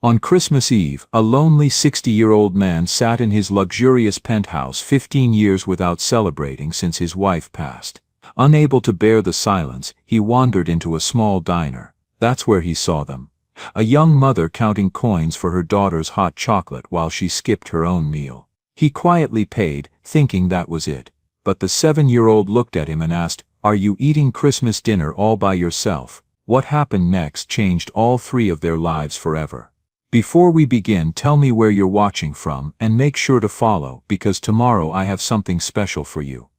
On Christmas Eve, a lonely 60-year-old man sat in his luxurious penthouse 15 years without celebrating since his wife passed. Unable to bear the silence, he wandered into a small diner. That's where he saw them. A young mother counting coins for her daughter's hot chocolate while she skipped her own meal. He quietly paid, thinking that was it. But the 7-year-old looked at him and asked, "Are you eating Christmas dinner all by yourself?" What happened next changed all three of their lives forever. Before we begin, tell me where you're watching from and make sure to follow, because tomorrow I have something special for you.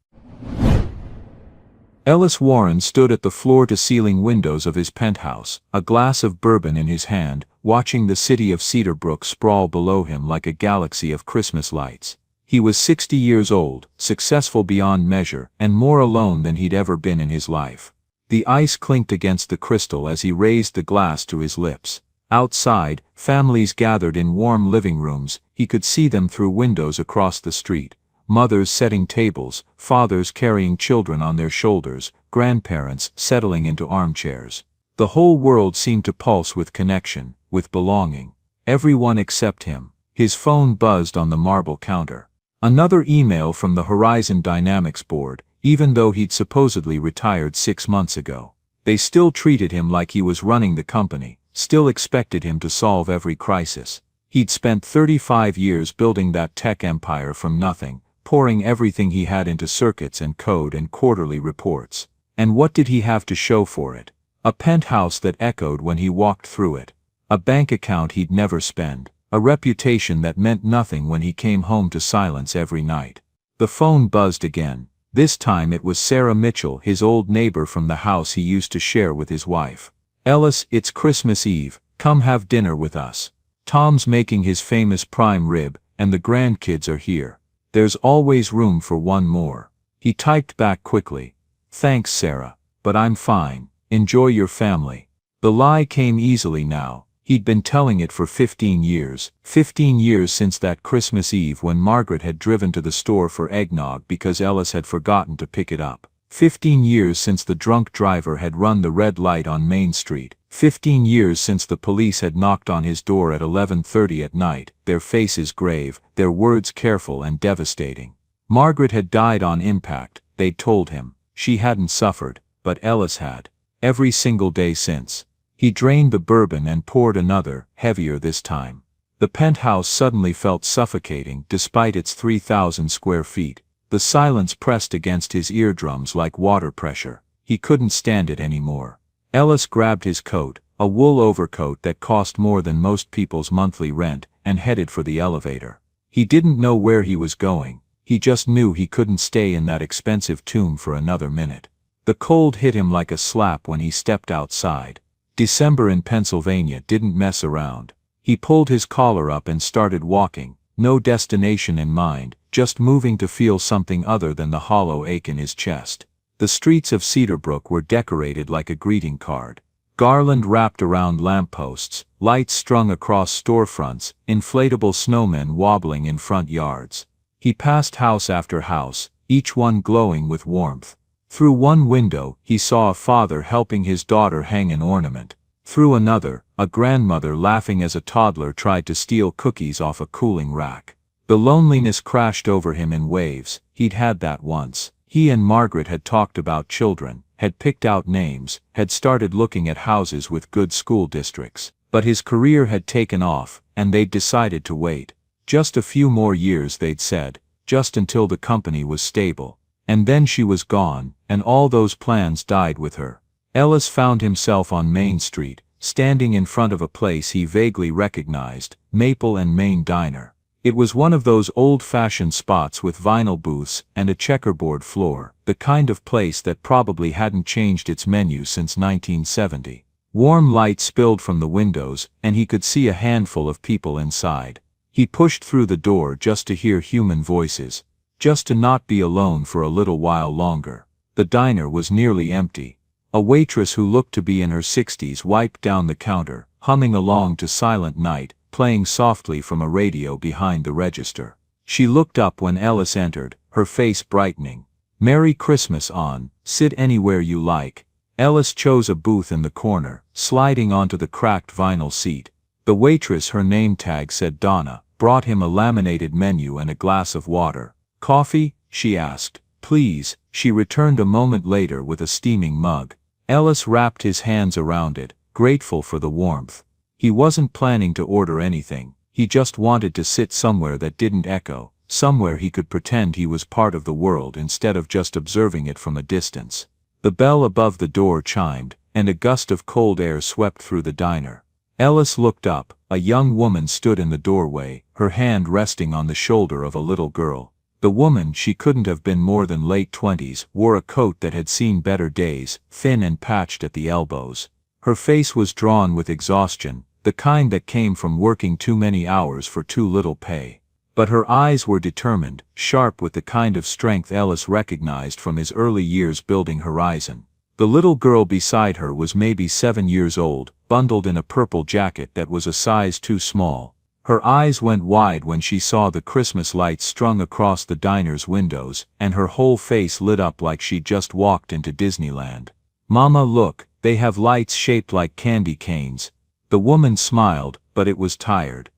Ellis Warren stood at the floor-to-ceiling windows of his penthouse, a glass of bourbon in his hand, watching the city of Cedarbrook sprawl below him like a galaxy of Christmas lights. He was 60 years old, successful beyond measure, and more alone than he'd ever been in his life. The ice clinked against the crystal as he raised the glass to his lips. Outside, families gathered in warm living rooms. He could see them through windows across the street. Mothers setting tables, fathers carrying children on their shoulders, grandparents settling into armchairs. The whole world seemed to pulse with connection, with belonging. Everyone except him. His phone buzzed on the marble counter. Another email from the Horizon Dynamics board, even though he'd supposedly retired 6 months ago. They still treated him like he was running the company, still expected him to solve every crisis. He'd spent 35 years building that tech empire from nothing, pouring everything he had into circuits and code and quarterly reports. And what did he have to show for it? A penthouse that echoed when he walked through it. A bank account he'd never spend. A reputation that meant nothing when he came home to silence every night. The phone buzzed again. This time it was Sarah Mitchell, his old neighbor from the house he used to share with his wife. "Ellis, it's Christmas Eve. Come have dinner with us. Tom's making his famous prime rib, and the grandkids are here. There's always room for one more." He typed back quickly, "Thanks, Sarah, but I'm fine. Enjoy your family." The lie came easily now. He'd been telling it for 15 years. 15 years since that Christmas Eve when Margaret had driven to the store for eggnog because Ellis had forgotten to pick it up. 15 years since the drunk driver had run the red light on Main Street. 15 years since the police had knocked on his door at 11:30 at night, their faces grave, their words careful and devastating. Margaret had died on impact, they'd told him. She hadn't suffered, but Ellis had. Every single day since. He drained the bourbon and poured another, heavier this time. The penthouse suddenly felt suffocating despite its 3,000 square feet. The silence pressed against his eardrums like water pressure. He couldn't stand it anymore. Ellis grabbed his coat, a wool overcoat that cost more than most people's monthly rent, and headed for the elevator. He didn't know where he was going. He just knew he couldn't stay in that expensive tomb for another minute. The cold hit him like a slap when he stepped outside. December in Pennsylvania didn't mess around. He pulled his collar up and started walking, no destination in mind, just moving to feel something other than the hollow ache in his chest. The streets of Cedarbrook were decorated like a greeting card. Garland wrapped around lampposts, lights strung across storefronts, inflatable snowmen wobbling in front yards. He passed house after house, each one glowing with warmth. Through one window, he saw a father helping his daughter hang an ornament. Through another, a grandmother laughing as a toddler tried to steal cookies off a cooling rack. The loneliness crashed over him in waves. He'd had that once. He and Margaret had talked about children, had picked out names, had started looking at houses with good school districts. But his career had taken off, and they'd decided to wait. Just a few more years, they'd said, just until the company was stable. And then she was gone, and all those plans died with her. Ellis found himself on Main Street, standing in front of a place he vaguely recognized, Maple and Main Diner. It was one of those old-fashioned spots with vinyl booths and a checkerboard floor, the kind of place that probably hadn't changed its menu since 1970. Warm light spilled from the windows, and he could see a handful of people inside. He pushed through the door just to hear human voices. Just to not be alone for a little while longer. The diner was nearly empty. A waitress who looked to be in her 60s wiped down the counter, humming along to Silent Night, playing softly from a radio behind the register. She looked up when Ellis entered, her face brightening. "Merry Christmas on, sit anywhere you like." Ellis chose a booth in the corner, sliding onto the cracked vinyl seat. The waitress, her name tag said Donna, brought him a laminated menu and a glass of water. Coffee? She asked. Please, she returned a moment later with a steaming mug. Ellis wrapped his hands around it, grateful for the warmth. He wasn't planning to order anything, he just wanted to sit somewhere that didn't echo, somewhere he could pretend he was part of the world instead of just observing it from a distance. The bell above the door chimed, and a gust of cold air swept through the diner. Ellis looked up. A young woman stood in the doorway, her hand resting on the shoulder of a little girl. The woman, she couldn't have been more than late 20s, wore a coat that had seen better days, thin and patched at the elbows. Her face was drawn with exhaustion, the kind that came from working too many hours for too little pay. But her eyes were determined, sharp with the kind of strength Ellis recognized from his early years building Horizon. The little girl beside her was maybe 7 years old, bundled in a purple jacket that was a size too small. Her eyes went wide when she saw the Christmas lights strung across the diner's windows, and her whole face lit up like she'd just walked into Disneyland. Mama, look, they have lights shaped like candy canes. The woman smiled, but it was tired.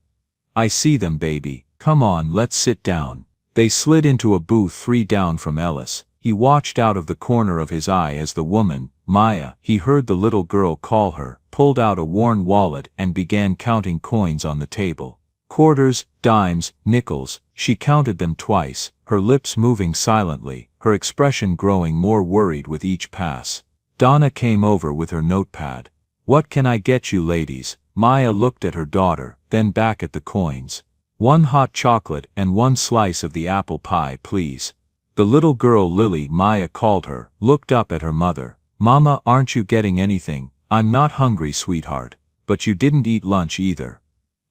I see them, baby. Come on, let's sit down. They slid into a booth 3 down from Ellis. He watched out of the corner of his eye as the woman, Maya, he heard the little girl call her, pulled out a worn wallet and began counting coins on the table. Quarters, dimes, nickels, she counted them twice, her lips moving silently, her expression growing more worried with each pass. Donna came over with her notepad. What can I get you ladies? Maya looked at her daughter, then back at the coins. 1 hot chocolate and 1 slice of the apple pie, please. The little girl Lily, Maya called her, looked up at her mother. Mama, aren't you getting anything? I'm not hungry, sweetheart. But you didn't eat lunch either.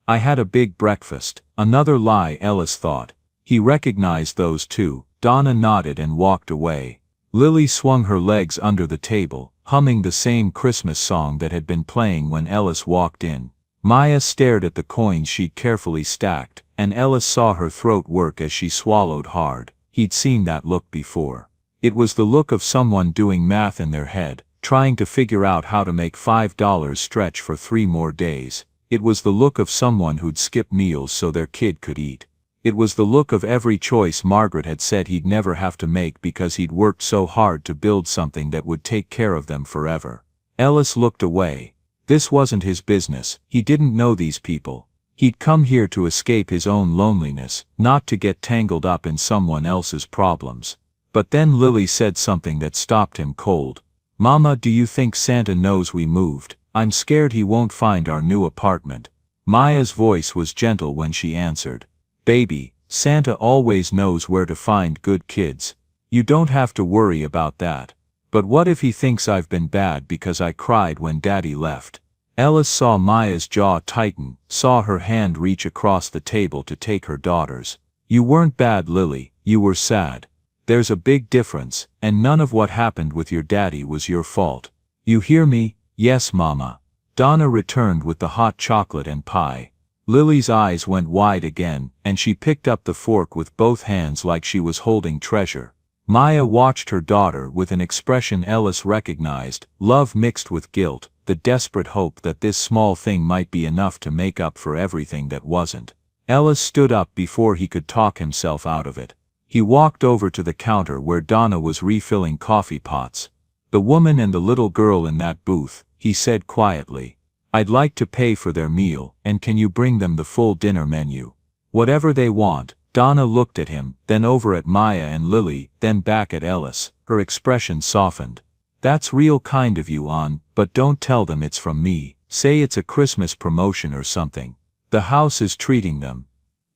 I had a big breakfast. Another lie, Ellis thought. He recognized those two. Donna nodded and walked away. Lily swung her legs under the table, humming the same Christmas song that had been playing when Ellis walked in. Maya stared at the coins she'd carefully stacked, and Ellis saw her throat work as she swallowed hard. He'd seen that look before. It was the look of someone doing math in their head, trying to figure out how to make $5 stretch for 3 more days. It was the look of someone who'd skip meals so their kid could eat. It was the look of every choice Margaret had said he'd never have to make because he'd worked so hard to build something that would take care of them forever. Ellis looked away. This wasn't his business. He didn't know these people. He'd come here to escape his own loneliness, not to get tangled up in someone else's problems. But then Lily said something that stopped him cold. Mama, do you think Santa knows we moved? I'm scared he won't find our new apartment. Maya's voice was gentle when she answered. Baby, Santa always knows where to find good kids. You don't have to worry about that. But what if he thinks I've been bad because I cried when Daddy left? Ellis saw Maya's jaw tighten, saw her hand reach across the table to take her daughter's. You weren't bad, Lily, you were sad. There's a big difference, and none of what happened with your daddy was your fault. You hear me? Yes, Mama. Donna returned with the hot chocolate and pie. Lily's eyes went wide again, and she picked up the fork with both hands like she was holding treasure. Maya watched her daughter with an expression Ellis recognized, love mixed with guilt, the desperate hope that this small thing might be enough to make up for everything that wasn't. Ellis stood up before he could talk himself out of it. He walked over to the counter where Donna was refilling coffee pots. The woman and the little girl in that booth, he said quietly. I'd like to pay for their meal, and can you bring them the full dinner menu? Whatever they want. Donna looked at him, then over at Maya and Lily, then back at Ellis. Her expression softened. That's real kind of you, Ann, but don't tell them it's from me. Say it's a Christmas promotion or something. The house is treating them.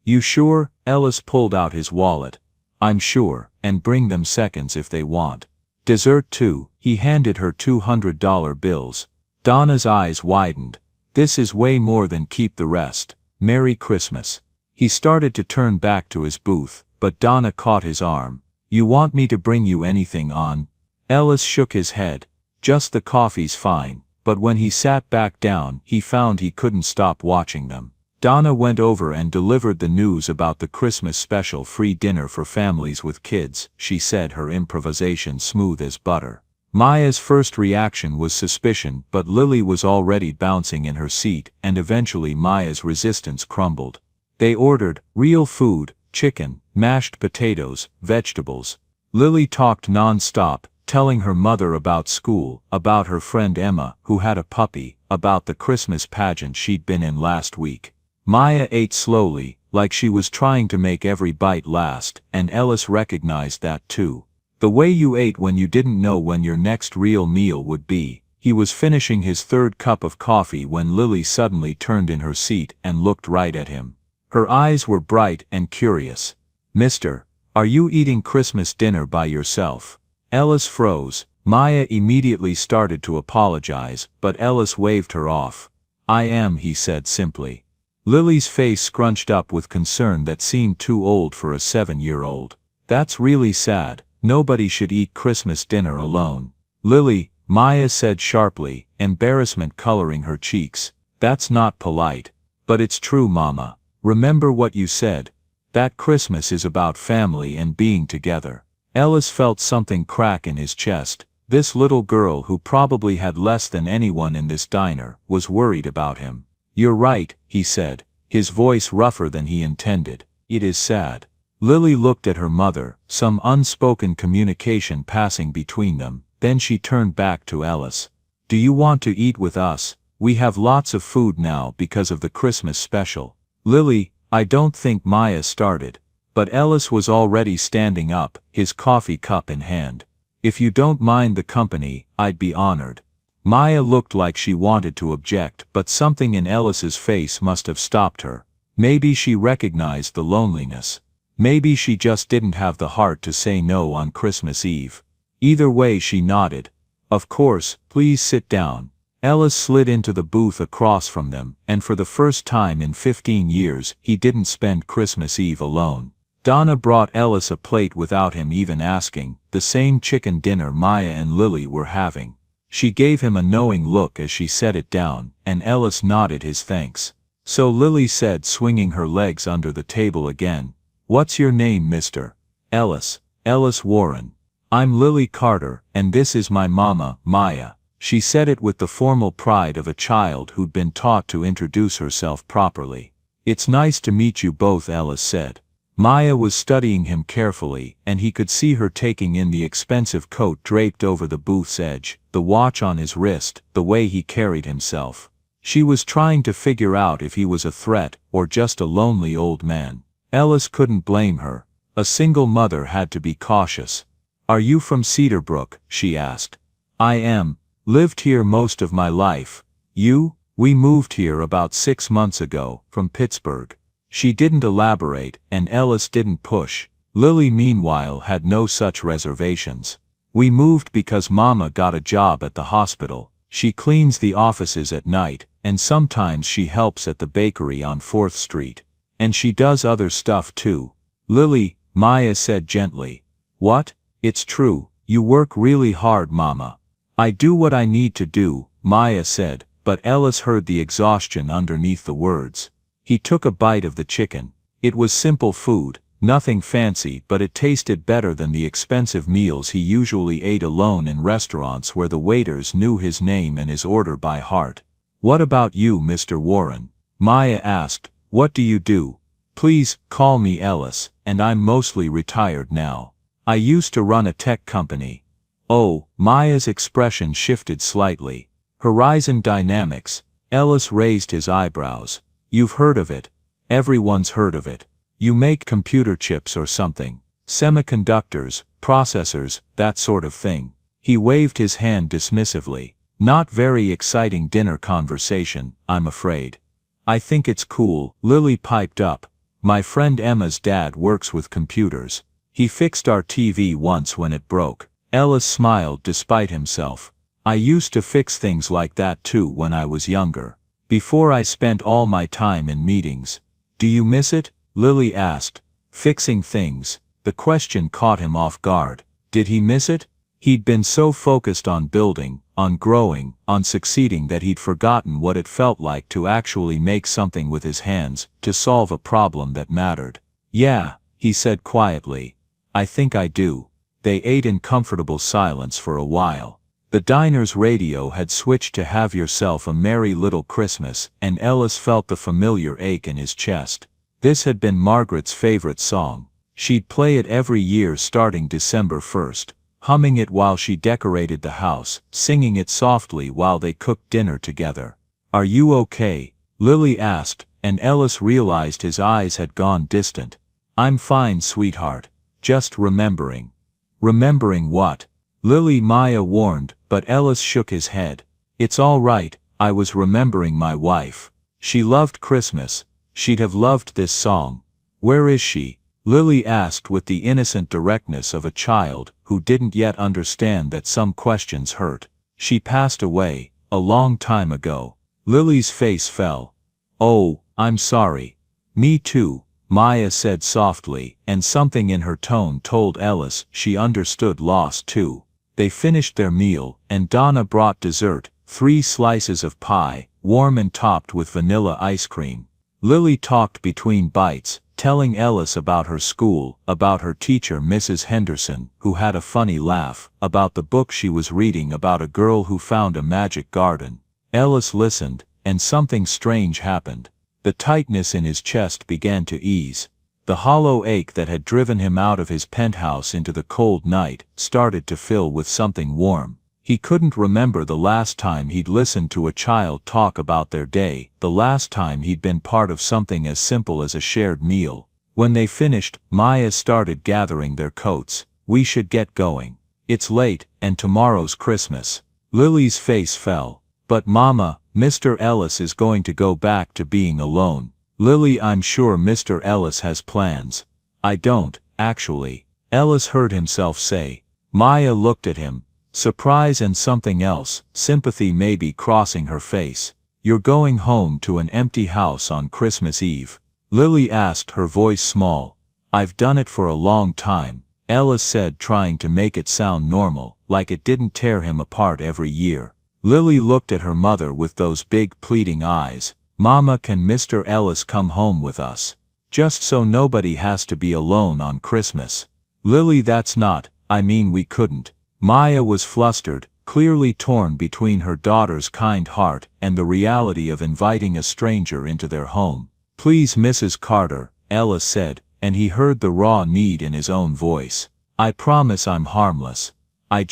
You sure? Ellis pulled out his wallet. I'm sure, and bring them seconds if they want. Dessert too. He handed her $200 bills. Donna's eyes widened. This is way more than keep the rest. Merry Christmas. He started to turn back to his booth, but Donna caught his arm. You want me to bring you anything, Ann? Ellis shook his head. Just the coffee's fine. But when he sat back down, he found he couldn't stop watching them. Donna went over and delivered the news about the Christmas special free dinner for families with kids, she said, her improvisation smooth as butter. Maya's first reaction was suspicion, but Lily was already bouncing in her seat, and eventually Maya's resistance crumbled. They ordered real food, chicken, mashed potatoes, vegetables. Lily talked non-stop, telling her mother about school, about her friend Emma, who had a puppy, about the Christmas pageant she'd been in last week. Maya ate slowly, like she was trying to make every bite last, and Ellis recognized that too. The way you ate when you didn't know when your next real meal would be. He was finishing his third cup of coffee when Lily suddenly turned in her seat and looked right at him. Her eyes were bright and curious. "Mister, are you eating Christmas dinner by yourself?" Ellis froze. Maya immediately started to apologize, but Ellis waved her off. "I am," he said simply. Lily's face scrunched up with concern that seemed too old for a 7-year-old. "That's really sad. Nobody should eat Christmas dinner alone." "Lily," Maya said sharply, embarrassment coloring her cheeks. "That's not polite." "But it's true, Mama. Remember what you said. That Christmas is about family and being together." Ellis felt something crack in his chest. This little girl, who probably had less than anyone in this diner, was worried about him. "You're right," he said, his voice rougher than he intended. "It is sad." Lily looked at her mother, some unspoken communication passing between them, then she turned back to Ellis. "Do you want to eat with us? We have lots of food now because of the Christmas special." "Lily," I don't think Maya started. But Ellis was already standing up, his coffee cup in hand. "If you don't mind the company, I'd be honored." Maya looked like she wanted to object, but something in Ellis's face must have stopped her. Maybe she recognized the loneliness. Maybe she just didn't have the heart to say no on Christmas Eve. Either way, she nodded. "Of course, please sit down." Ellis slid into the booth across from them, and for the first time in 15 years, he didn't spend Christmas Eve alone. Donna brought Ellis a plate without him even asking, the same chicken dinner Maya and Lily were having. She gave him a knowing look as she set it down, and Ellis nodded his thanks. So Lily said, swinging her legs under the table again, "What's your name, mister?" "Ellis. Ellis Warren." "I'm Lily Carter, and this is my mama, Maya." She said it with the formal pride of a child who'd been taught to introduce herself properly. "It's nice to meet you both," Ellis said. Maya was studying him carefully, and he could see her taking in the expensive coat draped over the booth's edge, the watch on his wrist, the way he carried himself. She was trying to figure out if he was a threat or just a lonely old man. Ellis couldn't blame her. A single mother had to be cautious. "Are you from Cedarbrook?" she asked. "I am. Lived here most of my life." "You?" "We moved here about 6 months ago, from Pittsburgh." She didn't elaborate, and Ellis didn't push. Lily, meanwhile, had no such reservations. "We moved because Mama got a job at the hospital. She cleans the offices at night, and sometimes she helps at the bakery on 4th Street. And she does other stuff too." "Lily," Maya said gently. "What? It's true, you work really hard, Mama." "I do what I need to do," Maya said, but Ellis heard the exhaustion underneath the words. He took a bite of the chicken. It was simple food, nothing fancy, but it tasted better than the expensive meals he usually ate alone in restaurants where the waiters knew his name and his order by heart. "What about you, Mr. Warren?" Maya asked. "What do you do?" "Please, call me Ellis, and I'm mostly retired now. I used to run a tech company." "Oh," Maya's expression shifted slightly. "Horizon Dynamics." Ellis raised his eyebrows. "You've heard of it. Everyone's heard of it. You make computer chips or something. Semiconductors, processors, that sort of thing." He waved his hand dismissively. "Not very exciting dinner conversation, I'm afraid." "I think it's cool," Lily piped up. "My friend Emma's dad works with computers. He fixed our TV once when it broke." Ellis smiled despite himself. "I used to fix things like that too when I was younger. Before I spent all my time in meetings." "Do you miss it?" Lily asked. Fixing things. The question caught him off guard. Did he miss it? He'd been so focused on building, on growing, on succeeding that he'd forgotten what it felt like to actually make something with his hands, to solve a problem that mattered. "Yeah," he said quietly. "I think I do." They ate in comfortable silence for a while. The diner's radio had switched to Have Yourself a Merry Little Christmas, and Ellis felt the familiar ache in his chest. This had been Margaret's favorite song. She'd play it every year starting December 1st, humming it while she decorated the house, singing it softly while they cooked dinner together. "Are you okay?" Lily asked, and Ellis realized his eyes had gone distant. "I'm fine, sweetheart. Just remembering." "Remembering what?" Maya warned, but Ellis shook his head. "It's all right, I was remembering my wife. She loved Christmas. She'd have loved this song." "Where is she?" Lily asked with the innocent directness of a child who didn't yet understand that some questions hurt. "She passed away, a long time ago." Lily's face fell. "Oh, I'm sorry." "Me too," Maya said softly, and something in her tone told Ellis she understood loss too. They finished their meal, and Donna brought dessert, 3 slices of pie, warm and topped with vanilla ice cream. Lily talked between bites, telling Ellis about her school, about her teacher Mrs. Henderson, who had a funny laugh, about the book she was reading about a girl who found a magic garden. Ellis listened, and something strange happened. The tightness in his chest began to ease. The hollow ache that had driven him out of his penthouse into the cold night started to fill with something warm. He couldn't remember the last time he'd listened to a child talk about their day, the last time he'd been part of something as simple as a shared meal. When they finished, Maya started gathering their coats. "We should get going. It's late, and tomorrow's Christmas." Lily's face fell. "But Mama, Mr. Ellis is going to go back to being alone." "Lily, I'm sure Mr. Ellis has plans." "I don't, actually," Ellis heard himself say. Maya looked at him. Surprise and something else, sympathy maybe, crossing her face. "You're going home to an empty house on Christmas Eve?" Lily asked, her voice small. "I've done it for a long time," Ellis said, trying to make it sound normal, like it didn't tear him apart every year. Lily looked at her mother with those big pleading eyes. "Mama, can Mr. Ellis come home with us? Just so nobody has to be alone on Christmas." "Lily, that's not, I mean we couldn't." Maya was flustered, clearly torn between her daughter's kind heart and the reality of inviting a stranger into their home. "Please, Mrs. Carter," Ellis said, and he heard the raw need in his own voice. "I promise I'm harmless. I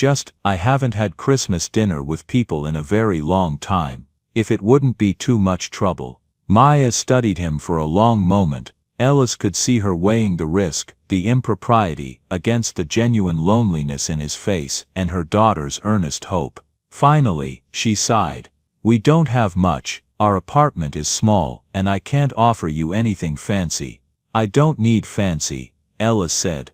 haven't had Christmas dinner with people in a very long time. If it wouldn't be too much trouble." Maya studied him for a long moment. Ellis could see her weighing the risk, the impropriety, against the genuine loneliness in his face and her daughter's earnest hope. Finally, she sighed. "We don't have much, our apartment is small, and I can't offer you anything fancy." "I don't need fancy," Ellis said.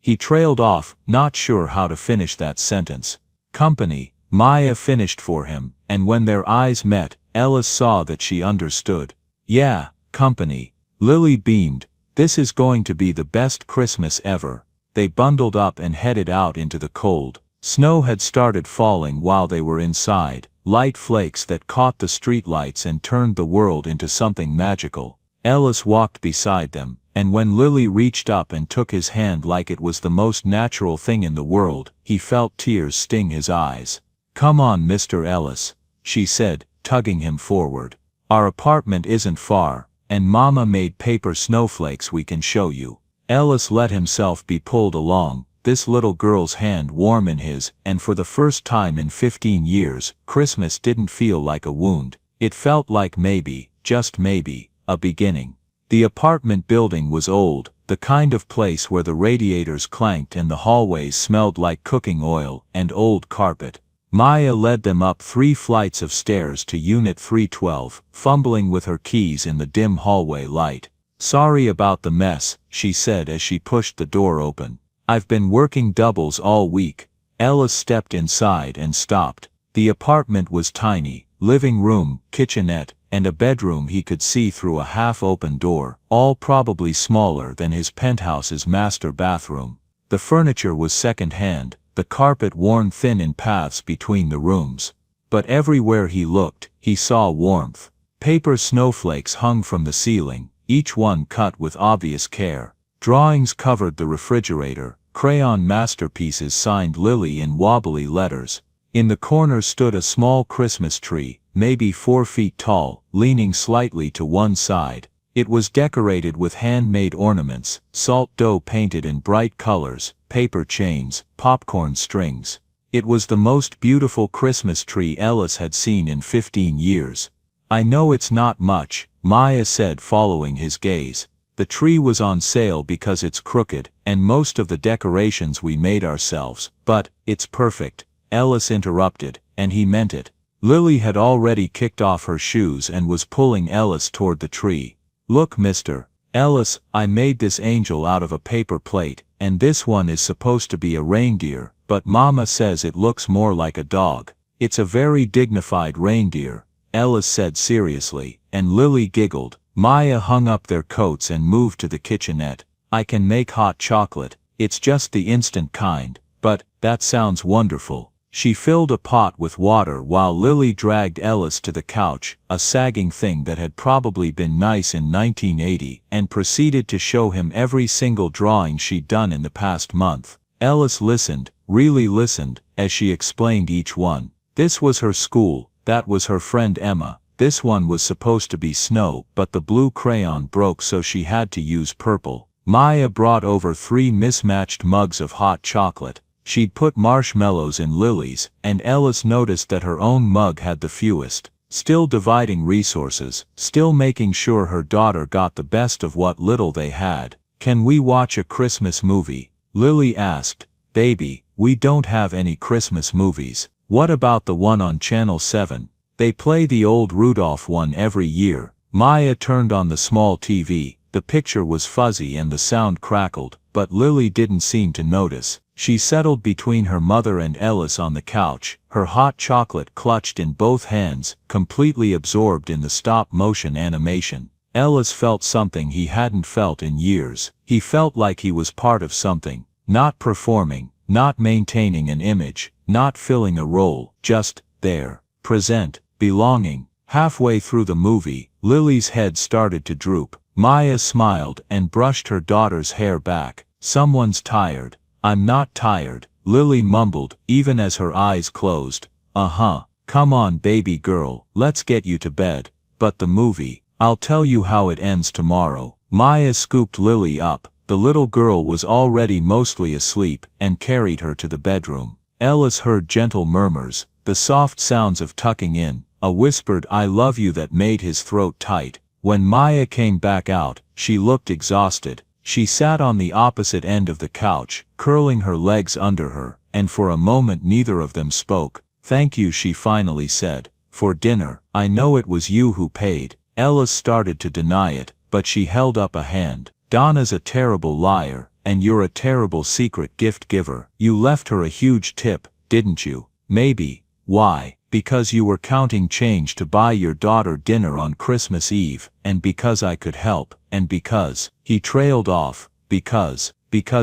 He trailed off, not sure how to finish that sentence. "Company," Maya finished for him, and when their eyes met, Ellis saw that she understood. "Yeah, company." Lily beamed. "This is going to be the best Christmas ever." They bundled up and headed out into the cold. Snow had started falling while they were inside, light flakes that caught the streetlights and turned the world into something magical. Ellis walked beside them, and when Lily reached up and took his hand like it was the most natural thing in the world, he felt tears sting his eyes. "Come on, Mr. Ellis," she said, tugging him forward. "Our apartment isn't far, and Mama made paper snowflakes we can show you." Ellis let himself be pulled along, this little girl's hand warm in his, and for the first time in 15 years, Christmas didn't feel like a wound. It felt like maybe, just maybe, a beginning. The apartment building was old, the kind of place where the radiators clanked and the hallways smelled like cooking oil and old carpet. Maya led them up 3 flights of stairs to Unit 312, fumbling with her keys in the dim hallway light. "Sorry about the mess," she said as she pushed the door open. "I've been working doubles all week." Ellis stepped inside and stopped. The apartment was tiny, living room, kitchenette, and a bedroom he could see through a half-open door, all probably smaller than his penthouse's master bathroom. The furniture was second-hand, the carpet worn thin in paths between the rooms. But everywhere he looked, he saw warmth. Paper snowflakes hung from the ceiling, each one cut with obvious care. Drawings covered the refrigerator, crayon masterpieces signed Lily in wobbly letters. In the corner stood a small Christmas tree, maybe 4 feet tall, leaning slightly to one side. It was decorated with handmade ornaments, salt dough painted in bright colors, paper chains, popcorn strings. It was the most beautiful Christmas tree Ellis had seen in 15 years. "I know it's not much," Maya said, following his gaze. "The tree was on sale because it's crooked, and most of the decorations we made ourselves, but it's perfect." Ellis interrupted, and he meant it. Lily had already kicked off her shoes and was pulling Ellis toward the tree. "Look, Mr. Ellis, I made this angel out of a paper plate, and this one is supposed to be a reindeer, but Mama says it looks more like a dog." "It's a very dignified reindeer," Ellis said seriously, and Lily giggled. Maya hung up their coats and moved to the kitchenette. "I can make hot chocolate. It's just the instant kind, but that sounds wonderful." She filled a pot with water while Lily dragged Ellis to the couch, a sagging thing that had probably been nice in 1980, and proceeded to show him every single drawing she'd done in the past month. Ellis listened, really listened, as she explained each one. This was her school, that was her friend Emma, this one was supposed to be snow, but the blue crayon broke so she had to use purple. Maya brought over 3 mismatched mugs of hot chocolate. She'd put marshmallows in Lily's, and Ellis noticed that her own mug had the fewest. Still dividing resources, still making sure her daughter got the best of what little they had. "Can we watch a Christmas movie?" Lily asked. "Baby, we don't have any Christmas movies. What about the one on Channel 7? They play the old Rudolph one every year." Maya turned on the small TV. The picture was fuzzy and the sound crackled, but Lily didn't seem to notice. She settled between her mother and Ellis on the couch, her hot chocolate clutched in both hands, completely absorbed in the stop-motion animation. Ellis felt something he hadn't felt in years. He felt like he was part of something, not performing, not maintaining an image, not filling a role, just there, present, belonging. Halfway through the movie, Lily's head started to droop. Maya smiled and brushed her daughter's hair back. "Someone's tired." "I'm not tired," Lily mumbled, even as her eyes closed. Come on baby girl, let's get you to bed." "But the movie, I'll tell you how it ends tomorrow." Maya scooped Lily up. The little girl was already mostly asleep, and carried her to the bedroom. Ellis heard gentle murmurs, the soft sounds of tucking in, a whispered "I love you" that made his throat tight. When Maya came back out, she looked exhausted. She sat on the opposite end of the couch, curling her legs under her, and for a moment neither of them spoke. "Thank you," she finally said, "for dinner. I know it was you who paid." Ellis started to deny it, but she held up a hand. "Donna's a terrible liar, and you're a terrible secret gift giver. You left her a huge tip, didn't you?" "Maybe." "Why?" "Because you were counting change to buy your daughter dinner on Christmas Eve, and because I could help, and because," he trailed off, because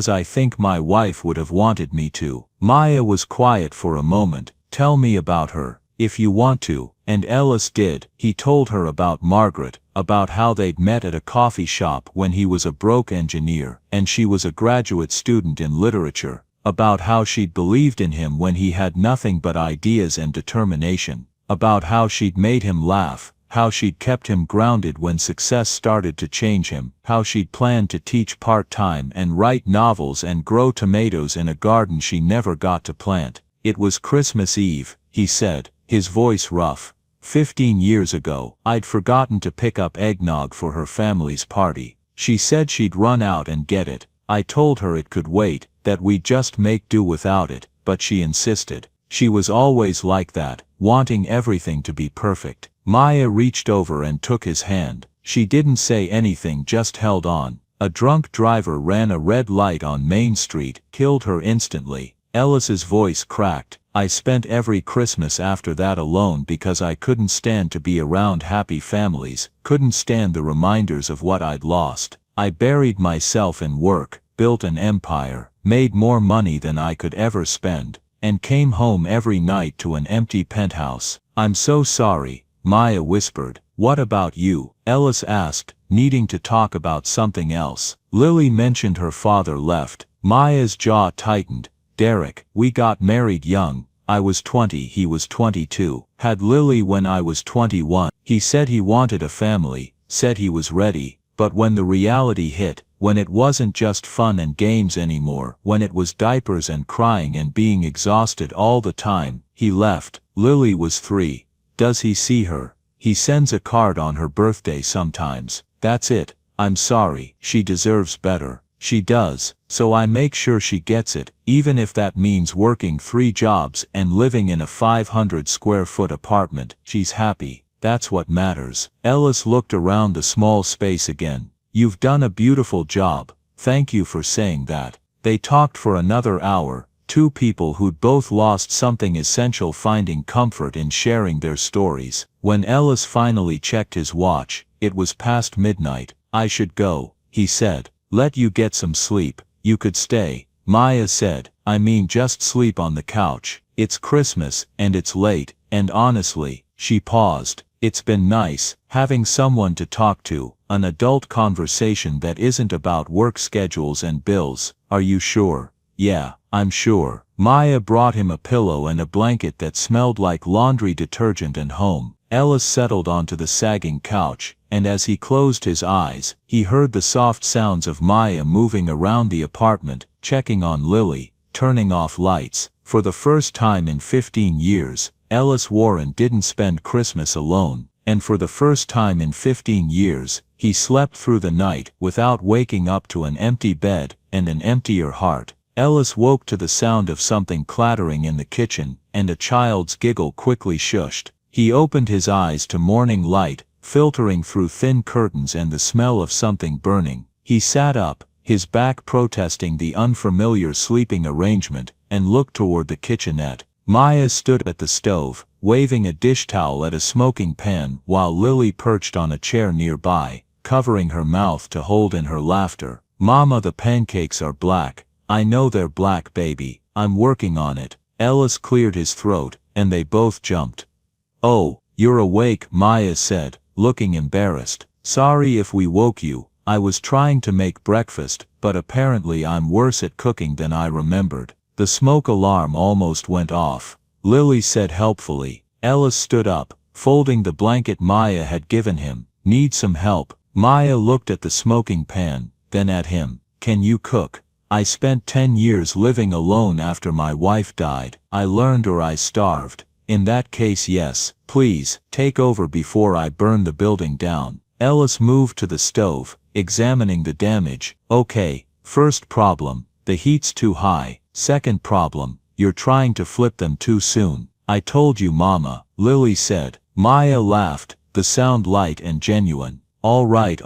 I think my wife would have wanted me to." Maya was quiet for a moment. "Tell me about her, if you want to." And Ellis did. He told her about Margaret, about how they'd met at a coffee shop when he was a broke engineer, and she was a graduate student in literature. About how she'd believed in him when he had nothing but ideas and determination. About how she'd made him laugh, how she'd kept him grounded when success started to change him, how she'd planned to teach part-time and write novels and grow tomatoes in a garden she never got to plant. "It was Christmas Eve," he said, his voice rough. 15 years ago, I'd forgotten to pick up eggnog for her family's party. She said she'd run out and get it. I told her it could wait, that we'd just make do without it, but she insisted. She was always like that, wanting everything to be perfect. Maya reached over and took his hand. She didn't say anything, just held on. A drunk driver ran a red light on Main Street, killed her instantly. Ellis's voice cracked. I spent every Christmas after that alone because I couldn't stand to be around happy families, couldn't stand the reminders of what I'd lost. I buried myself in work, built an empire, made more money than I could ever spend, and came home every night to an empty penthouse. I'm so sorry, Maya whispered. What about you? Ellis asked, needing to talk about something else. Lily mentioned her father left. Maya's jaw tightened. Derek, we got married young. I was 20, he was 22. Had Lily when I was 21. He said he wanted a family, said he was ready, but when the reality hit, when it wasn't just fun and games anymore, when it was diapers and crying and being exhausted all the time, he left. Lily was 3. Does he see her? He sends a card on her birthday sometimes. That's it. I'm sorry, she deserves better. She does, so I make sure she gets it, even if that means working 3 jobs and living in a 500 square foot apartment. She's happy. That's what matters. Ellis looked around the small space again. You've done a beautiful job. Thank you for saying that. They talked for another hour, 2 people who'd both lost something essential finding comfort in sharing their stories. When Ellis finally checked his watch, it was past midnight. I should go, he said. Let you get some sleep. You could stay, Maya said. I mean just sleep on the couch. It's Christmas, and it's late, and honestly, she paused. It's been nice, having someone to talk to, an adult conversation that isn't about work schedules and bills. Are you sure? Yeah, I'm sure. Maya brought him a pillow and a blanket that smelled like laundry detergent and home. Ellis settled onto the sagging couch, and as he closed his eyes, he heard the soft sounds of Maya moving around the apartment, checking on Lily, turning off lights. For the first time in 15 years, Ellis Warren didn't spend Christmas alone, and for the first time in 15 years, he slept through the night without waking up to an empty bed and an emptier heart. Ellis woke to the sound of something clattering in the kitchen, and a child's giggle quickly shushed. He opened his eyes to morning light, filtering through thin curtains and the smell of something burning. He sat up, his back protesting the unfamiliar sleeping arrangement, and looked toward the kitchenette. Maya stood at the stove, waving a dish towel at a smoking pan while Lily perched on a chair nearby, covering her mouth to hold in her laughter. Mama, the pancakes are black. I know they're black, baby. I'm working on it. Ellis cleared his throat, and they both jumped. Oh, you're awake, Maya said, looking embarrassed. Sorry if we woke you. I was trying to make breakfast, but apparently I'm worse at cooking than I remembered. The smoke alarm almost went off. Lily said helpfully. Ellis stood up, folding the blanket Maya had given him. Need some help? Maya looked at the smoking pan, then at him. Can you cook? I spent 10 years living alone after my wife died. I learned or I starved. In that case, yes. Please, take over before I burn the building down. Ellis moved to the stove, examining the damage. Okay, first problem, the heat's too high. Second problem, you're trying to flip them too soon. I told you, Mama, Lily said. Maya laughed, the sound light and genuine. All right,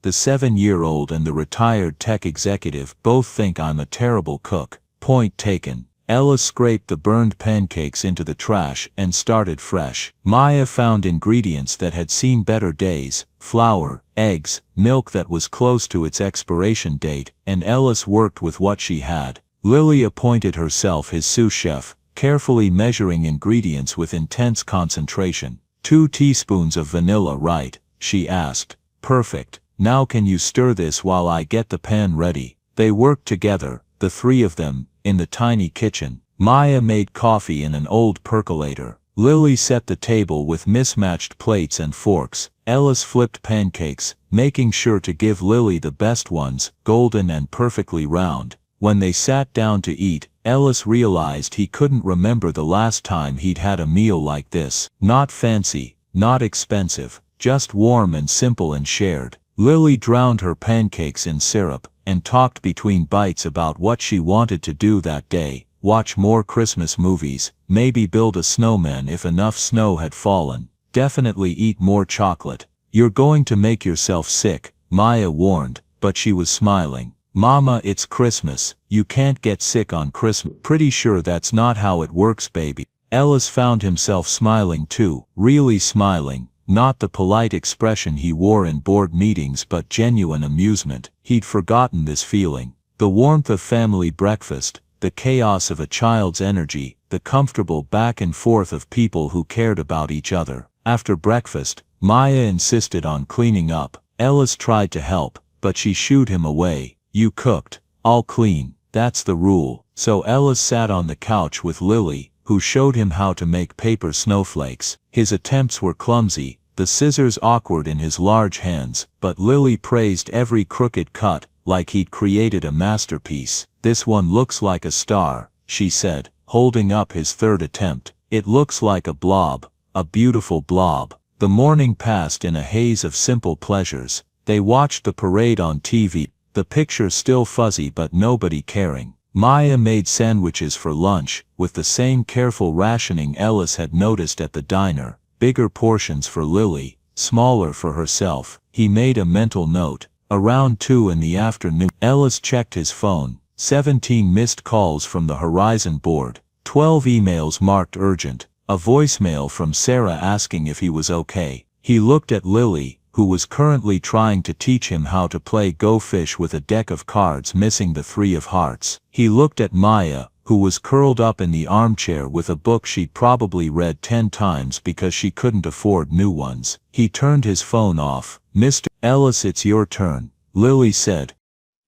the 7-year-old and the retired tech executive both think I'm a terrible cook. Point taken. Ellis scraped the burned pancakes into the trash and started fresh. Maya found ingredients that had seen better days, flour, eggs, milk that was close to its expiration date, and Ellis worked with what she had. Lily appointed herself his sous chef, carefully measuring ingredients with intense concentration. 2 teaspoons of vanilla, right? She asked. Perfect. Now can you stir this while I get the pan ready? They worked together, the 3 of them, in the tiny kitchen. Maya made coffee in an old percolator. Lily set the table with mismatched plates and forks. Ellis flipped pancakes, making sure to give Lily the best ones, golden and perfectly round. When they sat down to eat, Ellis realized he couldn't remember the last time he'd had a meal like this. Not fancy, not expensive, just warm and simple and shared. Lily drowned her pancakes in syrup, and talked between bites about what she wanted to do that day. Watch more Christmas movies, maybe build a snowman if enough snow had fallen. Definitely eat more chocolate. You're going to make yourself sick, Maya warned, but she was smiling. Mama, it's Christmas. You can't get sick on Christmas. Pretty sure that's not how it works, baby. Ellis found himself smiling too, really smiling. Not the polite expression he wore in board meetings, but genuine amusement. He'd forgotten this feeling. The warmth of family breakfast, the chaos of a child's energy, the comfortable back and forth of people who cared about each other. After breakfast, Maya insisted on cleaning up. Ellis tried to help, but she shooed him away. You cooked. I'll clean. That's the rule. So Ellis sat on the couch with Lily, who showed him how to make paper snowflakes. His attempts were clumsy, the scissors awkward in his large hands, but Lily praised every crooked cut, like he'd created a masterpiece. "This one looks like a star," she said, holding up his third attempt. "It looks like a blob, a beautiful blob." The morning passed in a haze of simple pleasures. They watched the parade on TV, the picture still fuzzy but nobody caring. Maya made sandwiches for lunch, with the same careful rationing Ellis had noticed at the diner. Bigger portions for Lily, smaller for herself. He made a mental note. Around 2 in the afternoon, Ellis checked his phone. 17 missed calls from the Horizon board. 12 emails marked urgent. A voicemail from Sarah asking if he was okay. He looked at Lily, who was currently trying to teach him how to play Go Fish with a deck of cards missing the 3 of hearts. He looked at Maya, who was curled up in the armchair with a book she'd probably read 10 times because she couldn't afford new ones. He turned his phone off. "Mr. Ellis, it's your turn," Lily said.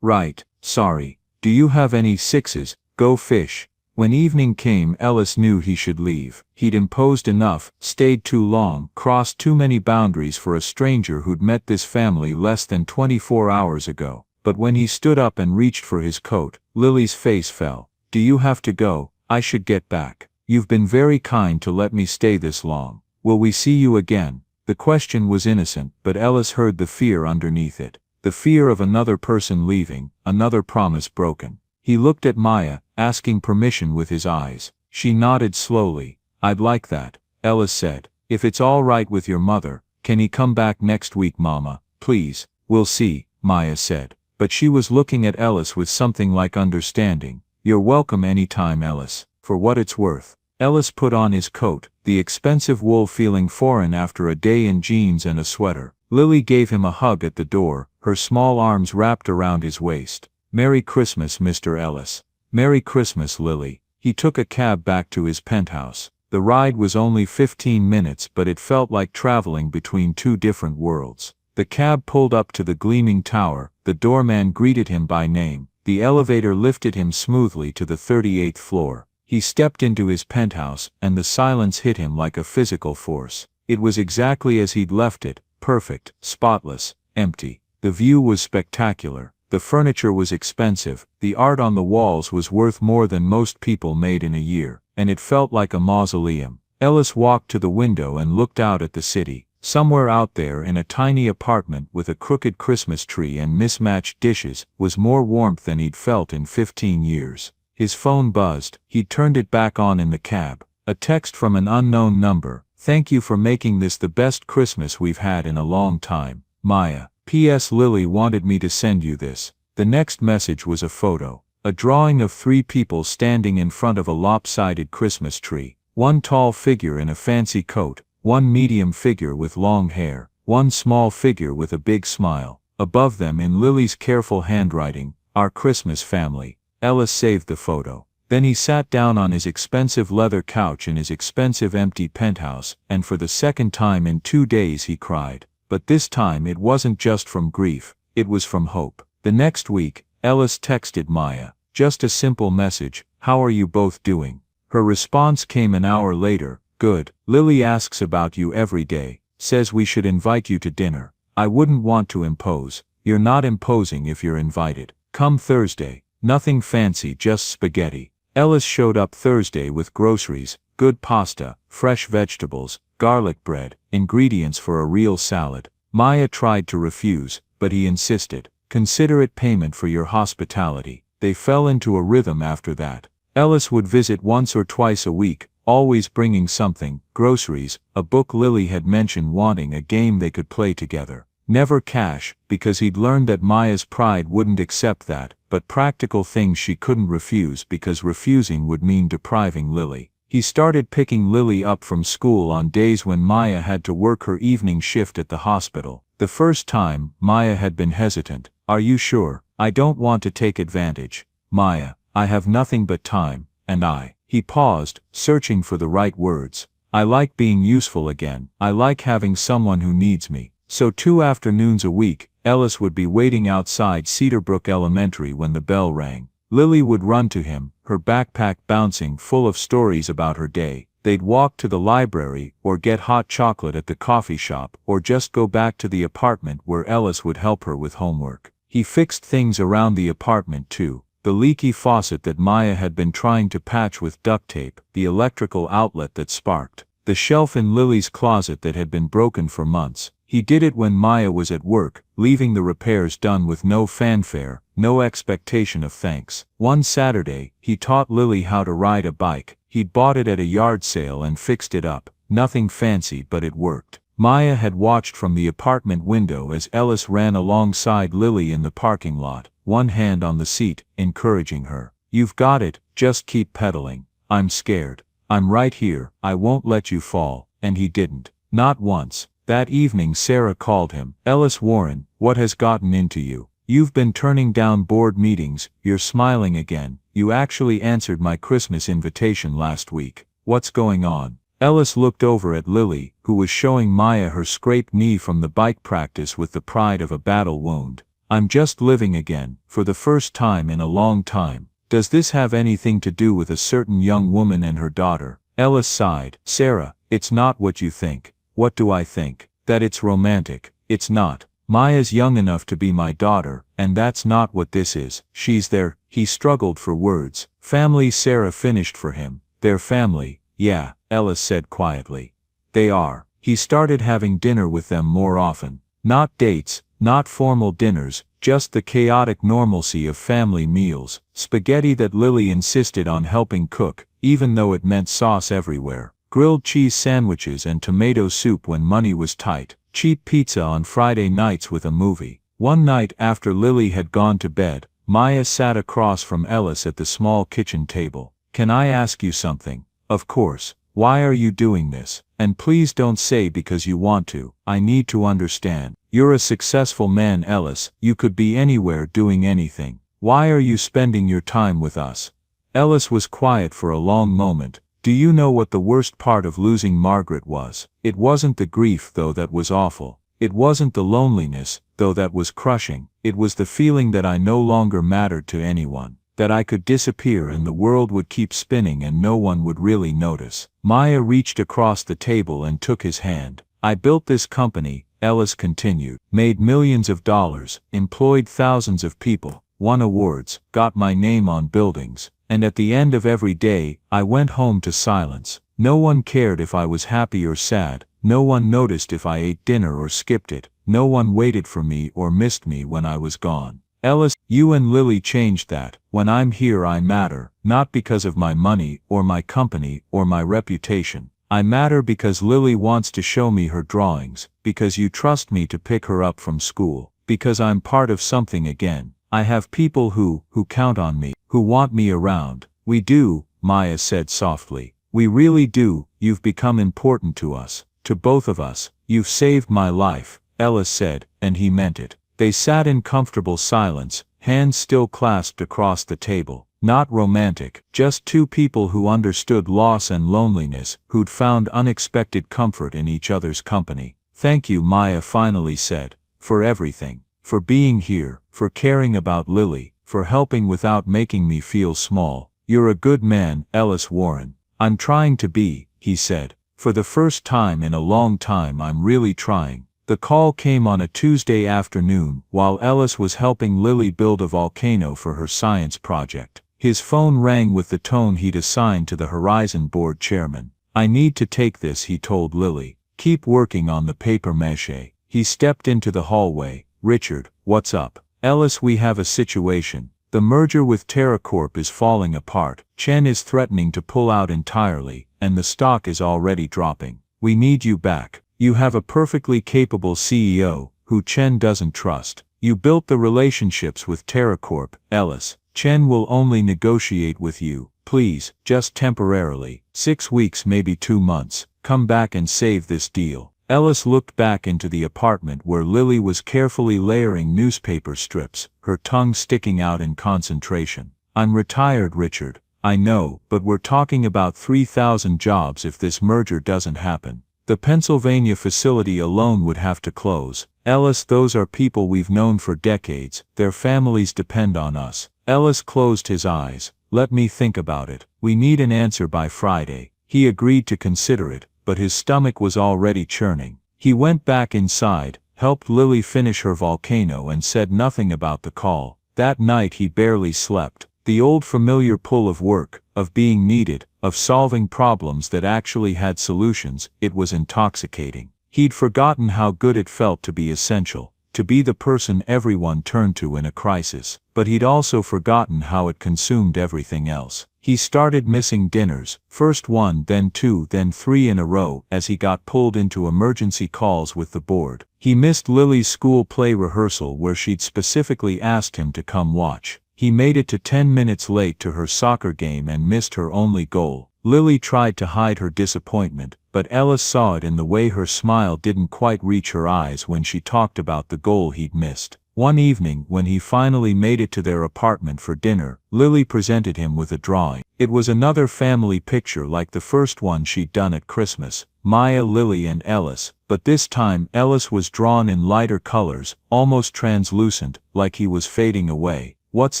"Right, sorry. Do you have any 6s, Go Fish?" When evening came, Ellis knew he should leave. He'd imposed enough, stayed too long, crossed too many boundaries for a stranger who'd met this family less than 24 hours ago. But when he stood up and reached for his coat, Lily's face fell. "Do you have to go? I should get back. You've been very kind to let me stay this long. Will we see you again?" The question was innocent, but Ellis heard the fear underneath it. The fear of another person leaving, another promise broken. He looked at Maya, asking permission with his eyes. She nodded slowly. "I'd like that," Ellis said. "If it's all right with your mother, can he come back next week, Mama? Please." "We'll see," Maya said. But she was looking at Ellis with something like understanding. "You're welcome any time, Ellis, for what it's worth." Ellis put on his coat, the expensive wool feeling foreign after a day in jeans and a sweater. Lily gave him a hug at the door, her small arms wrapped around his waist. "Merry Christmas, Mr. Ellis." "Merry Christmas, Lily." He took a cab back to his penthouse. The ride was only 15 minutes, but it felt like traveling between 2 different worlds. The cab pulled up to the gleaming tower, the doorman greeted him by name, the elevator lifted him smoothly to the 38th floor. He stepped into his penthouse, and the silence hit him like a physical force. It was exactly as he'd left it, perfect, spotless, empty. The view was spectacular. The furniture was expensive, the art on the walls was worth more than most people made in a year, and it felt like a mausoleum. Ellis walked to the window and looked out at the city. Somewhere out there in a tiny apartment with a crooked Christmas tree and mismatched dishes was more warmth than he'd felt in 15 years. His phone buzzed. He turned it back on in the cab. A text from an unknown number. "Thank you for making this the best Christmas we've had in a long time, Maya. P.S. Lily wanted me to send you this." The next message was a photo. A drawing of 3 people standing in front of a lopsided Christmas tree. One tall figure in a fancy coat, one medium figure with long hair, one small figure with a big smile. Above them in Lily's careful handwriting, "Our Christmas family." Ellis saved the photo. Then he sat down on his expensive leather couch in his expensive empty penthouse, and for the second time in 2 days he cried. But this time it wasn't just from grief, it was from hope. The next week, Ellis texted Maya, just a simple message, "How are you both doing?" Her response came an hour later, "Good. Lily asks about you every day, says we should invite you to dinner. I wouldn't want to impose. You're not imposing if you're invited. Come Thursday. Nothing fancy, just spaghetti." Ellis showed up Thursday with groceries, good pasta, fresh vegetables, garlic bread, ingredients for a real salad. Maya tried to refuse, but he insisted. "Consider it payment for your hospitality." They fell into a rhythm after that. Ellis would visit once or twice a week, always bringing something, groceries, a book Lily had mentioned wanting, a game they could play together. Never cash, because he'd learned that Maya's pride wouldn't accept that, but practical things she couldn't refuse because refusing would mean depriving Lily. He started picking Lily up from school on days when Maya had to work her evening shift at the hospital. The first time, Maya had been hesitant. "Are you sure? I don't want to take advantage. Maya, I have nothing but time, and He paused, searching for the right words. "I like being useful again. I like having someone who needs me." So 2 afternoons a week, Ellis would be waiting outside Cedarbrook Elementary when the bell rang. Lily would run to him, her backpack bouncing full of stories about her day. They'd walk to the library, or get hot chocolate at the coffee shop, or just go back to the apartment where Ellis would help her with homework. He fixed things around the apartment too. The leaky faucet that Maya had been trying to patch with duct tape, the electrical outlet that sparked, the shelf in Lily's closet that had been broken for months. He did it when Maya was at work, leaving the repairs done with no fanfare, no expectation of thanks. One Saturday, he taught Lily how to ride a bike. He'd bought it at a yard sale and fixed it up. Nothing fancy, but it worked. Maya had watched from the apartment window as Ellis ran alongside Lily in the parking lot, one hand on the seat, encouraging her. "You've got it, just keep pedaling. I'm scared. I'm right here, I won't let you fall." And he didn't. Not once. That evening Sarah called him. "Ellis Warren, what has gotten into you? You've been turning down board meetings, you're smiling again. You actually answered my Christmas invitation last week. What's going on?" Ellis looked over at Lily, who was showing Maya her scraped knee from the bike practice with the pride of a battle wound. "I'm just living again, for the first time in a long time. Does this have anything to do with a certain young woman and her daughter?" Ellis sighed. "Sarah, it's not what you think." "What do I think? That it's romantic." "It's not. Maya's young enough to be my daughter, and that's not what this is. She's their—" He struggled for words. "Family," Sarah finished for him. "Their family, yeah," Ellis said quietly. "They are." He started having dinner with them more often. Not dates, not formal dinners, just the chaotic normalcy of family meals. Spaghetti that Lily insisted on helping cook, even though it meant sauce everywhere. Grilled cheese sandwiches and tomato soup when money was tight. Cheap pizza on Friday nights with a movie. One night after Lily had gone to bed, Maya sat across from Ellis at the small kitchen table. "Can I ask you something?" "Of course. Why are you doing this? And please don't say because you want to. I need to understand. You're a successful man, Ellis. You could be anywhere doing anything. Why are you spending your time with us?" Ellis was quiet for a long moment. "Do you know what the worst part of losing Margaret was? It wasn't the grief, though that was awful. It wasn't the loneliness, though that was crushing. It was the feeling that I no longer mattered to anyone. That I could disappear and the world would keep spinning and no one would really notice." Maya reached across the table and took his hand. "I built this company," Ellis continued, "made millions of dollars, employed thousands of people, won awards, got my name on buildings. And at the end of every day, I went home to silence. No one cared if I was happy or sad. No one noticed if I ate dinner or skipped it. No one waited for me or missed me when I was gone. Ellis, you and Lily changed that. When I'm here I matter, not because of my money or my company or my reputation. I matter because Lily wants to show me her drawings, because you trust me to pick her up from school, because I'm part of something again. I have people who count on me, who want me around." "We do," Maya said softly. "We really do. You've become important to us. To both of us. You've saved my life," Ellis said, and he meant it. They sat in comfortable silence, hands still clasped across the table. Not romantic, just two people who understood loss and loneliness, who'd found unexpected comfort in each other's company. "Thank you," Maya finally said, "for everything. For being here, for caring about Lily, for helping without making me feel small. You're a good man, Ellis Warren." "I'm trying to be," he said. "For the first time in a long time I'm really trying." The call came on a Tuesday afternoon while Ellis was helping Lily build a volcano for her science project. His phone rang with the tone he'd assigned to the Horizon board chairman. "I need to take this," he told Lily. "Keep working on the paper mache." He stepped into the hallway. "Richard, what's up?" "Ellis, we have a situation. The merger with TerraCorp is falling apart. Chen is threatening to pull out entirely, and the stock is already dropping. We need you back. You have a perfectly capable CEO, who Chen doesn't trust. You built the relationships with TerraCorp, Ellis. Chen will only negotiate with you. Please, just temporarily. 6 weeks, maybe 2 months. Come back and save this deal." Ellis looked back into the apartment where Lily was carefully layering newspaper strips, her tongue sticking out in concentration. "I'm retired, Richard. I know, but we're talking about 3,000 jobs if this merger doesn't happen. The Pennsylvania facility alone would have to close. Ellis, those are people we've known for decades. Their families depend on us. Ellis closed his eyes. Let me think about it. We need an answer by Friday. He agreed to consider it, but his stomach was already churning. He went back inside, helped Lily finish her volcano and said nothing about the call. That night he barely slept. The old familiar pull of work, of being needed, of solving problems that actually had solutions, it was intoxicating. He'd forgotten how good it felt to be essential, to be the person everyone turned to in a crisis, but he'd also forgotten how it consumed everything else. He started missing dinners, first one, then two, then three in a row, as he got pulled into emergency calls with the board. He missed Lily's school play rehearsal where she'd specifically asked him to come watch. He made it to 10 minutes late to her soccer game and missed her only goal. Lily tried to hide her disappointment, but Ellis saw it in the way her smile didn't quite reach her eyes when she talked about the goal he'd missed. One evening, when he finally made it to their apartment for dinner, Lily presented him with a drawing. It was another family picture like the first one she'd done at Christmas, Maya, Lily and Ellis, but this time Ellis was drawn in lighter colors, almost translucent, like he was fading away. "What's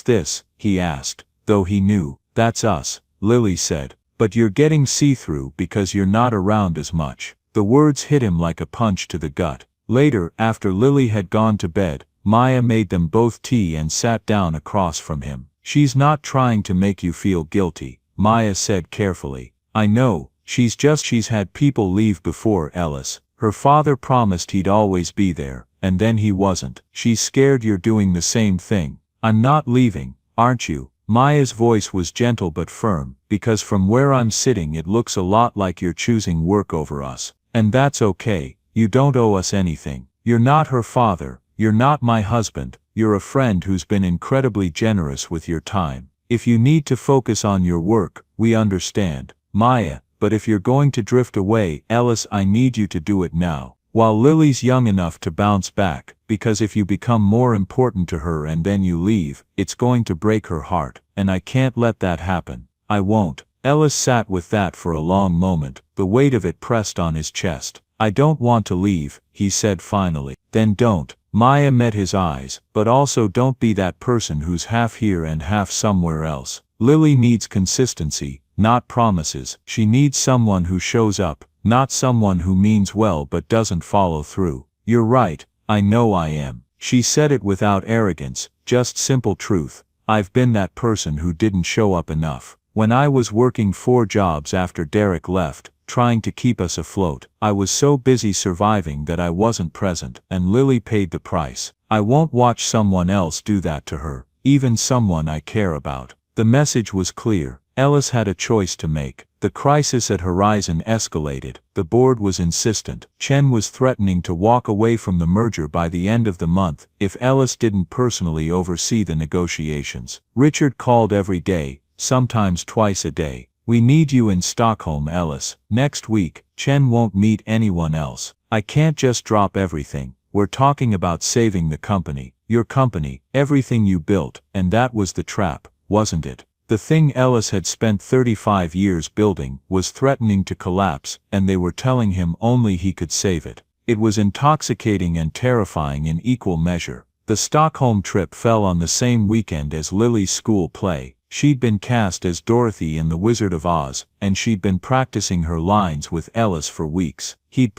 this?" he asked, though he knew. "That's us," Lily said. "But you're getting see-through because you're not around as much." The words hit him like a punch to the gut. Later, after Lily had gone to bed, Maya made them both tea and sat down across from him. "She's not trying to make you feel guilty," Maya said carefully. "I know, she's had people leave before, Ellis. Her father promised he'd always be there, and then he wasn't. She's scared you're doing the same thing." "I'm not leaving, aren't you?" Maya's voice was gentle but firm, "because from where I'm sitting it looks a lot like you're choosing work over us. And that's okay, you don't owe us anything. You're not her father, you're not my husband, you're a friend who's been incredibly generous with your time. If you need to focus on your work, we understand, Maya, but if you're going to drift away, Ellis, I need you to do it now, while Lily's young enough to bounce back, because if you become more important to her and then you leave, it's going to break her heart, and I can't let that happen." "I won't." Ellis sat with that for a long moment, the weight of it pressed on his chest. "I don't want to leave," he said finally. "Then don't." Maya met his eyes, "but also don't be that person who's half here and half somewhere else. Lily needs consistency, not promises. She needs someone who shows up, not someone who means well but doesn't follow through." "You're right, I know I am." She said it without arrogance, just simple truth. "I've been that person who didn't show up enough. When I was working 4 jobs after Derek left, trying to keep us afloat, I was so busy surviving that I wasn't present, and Lily paid the price. I won't watch someone else do that to her, even someone I care about." The message was clear. Ellis had a choice to make. The crisis at Horizon escalated. The board was insistent. Chen was threatening to walk away from the merger by the end of the month if Ellis didn't personally oversee the negotiations. Richard called every day, sometimes twice a day. "We need you in Stockholm, Ellis. Next week, Chen won't meet anyone else. I can't just drop everything. We're talking about saving the company, your company, everything you built," and that was the trap, wasn't it? The thing Ellis had spent 35 years building was threatening to collapse, and they were telling him only he could save it. It was intoxicating and terrifying in equal measure. The Stockholm trip fell on the same weekend as Lily's school play. She'd been cast as Dorothy in The Wizard of Oz, and she'd been practicing her lines with Ellis for weeks. He'd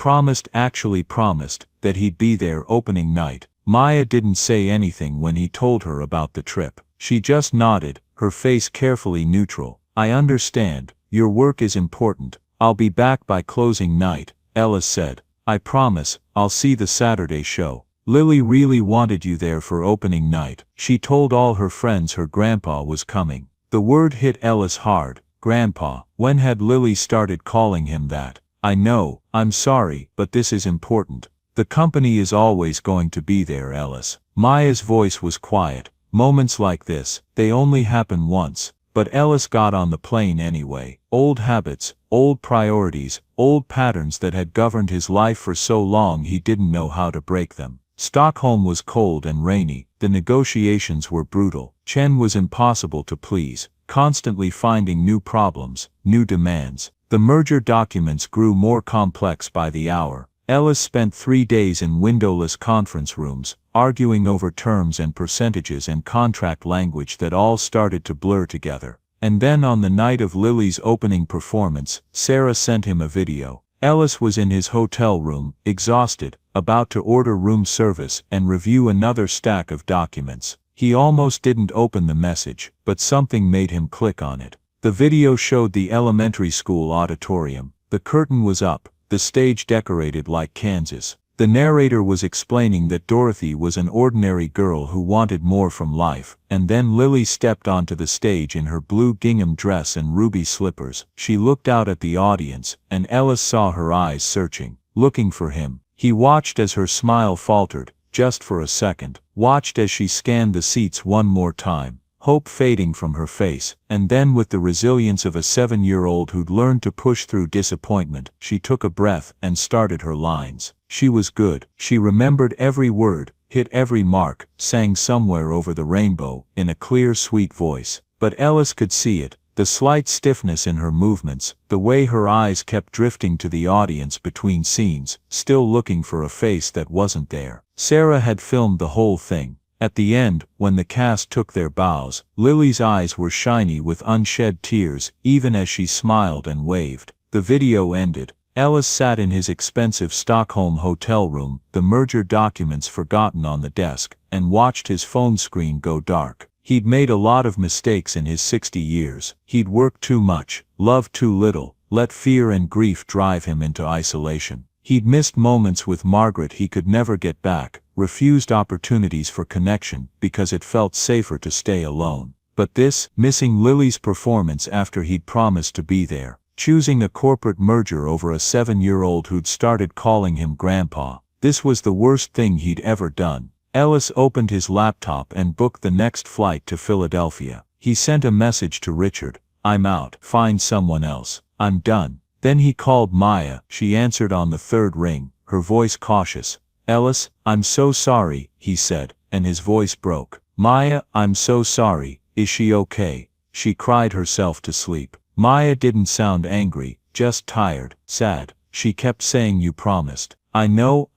actually promised, that he'd be there opening night. Maya didn't say anything when he told her about the trip. She just nodded, her face carefully neutral. "I understand, your work is important. I'll be back by closing night," Ellis said. "I promise, I'll see the Saturday show." Lily really wanted you there for opening night. She told all her friends her grandpa was coming. The word hit Ellis hard. Grandpa. When had Lily started calling him that? "I know, I'm sorry, but this is important. The company is always going to be there, Ellis." Maya's voice was quiet. "Moments like this, they only happen once." But Ellis got on the plane anyway. Old habits, old priorities, old patterns that had governed his life for so long he didn't know how to break them. Stockholm was cold and rainy, the negotiations were brutal. Chen was impossible to please, constantly finding new problems, new demands. The merger documents grew more complex by the hour. Ellis spent 3 days in windowless conference rooms, arguing over terms and percentages and contract language that all started to blur together. And then on the night of Lily's opening performance, Sarah sent him a video. Ellis was in his hotel room, exhausted, about to order room service and review another stack of documents. He almost didn't open the message, but something made him click on it. The video showed the elementary school auditorium. The curtain was up, the stage decorated like Kansas. The narrator was explaining that Dorothy was an ordinary girl who wanted more from life, and then Lily stepped onto the stage in her blue gingham dress and ruby slippers. She looked out at the audience, and Ellis saw her eyes searching, looking for him. He watched as her smile faltered, just for a second, watched as she scanned the seats one more time, hope fading from her face, and then with the resilience of a 7-year-old who'd learned to push through disappointment, she took a breath and started her lines. She was good. She remembered every word, hit every mark, sang Somewhere Over the Rainbow, in a clear, sweet voice. But Ellis could see it, the slight stiffness in her movements, the way her eyes kept drifting to the audience between scenes, still looking for a face that wasn't there. Sarah had filmed the whole thing. At the end, when the cast took their bows, Lily's eyes were shiny with unshed tears, even as she smiled and waved. The video ended. Ellis sat in his expensive Stockholm hotel room, the merger documents forgotten on the desk, and watched his phone screen go dark. He'd made a lot of mistakes in his 60 years. He'd worked too much, loved too little, let fear and grief drive him into isolation. He'd missed moments with Margaret he could never get back, refused opportunities for connection because it felt safer to stay alone. But this, missing Lily's performance after he'd promised to be there, choosing a corporate merger over a 7-year-old who'd started calling him Grandpa, this was the worst thing he'd ever done. Ellis opened his laptop and booked the next flight to Philadelphia. He sent a message to Richard, "I'm out, find someone else, I'm done." Then he called Maya. She answered on the third ring, her voice cautious. "Ellis, I'm so sorry," he said, and his voice broke. "Maya, I'm so sorry, is she okay?" She cried herself to sleep. Maya didn't sound angry, just tired, sad. She kept saying, "You promised." I know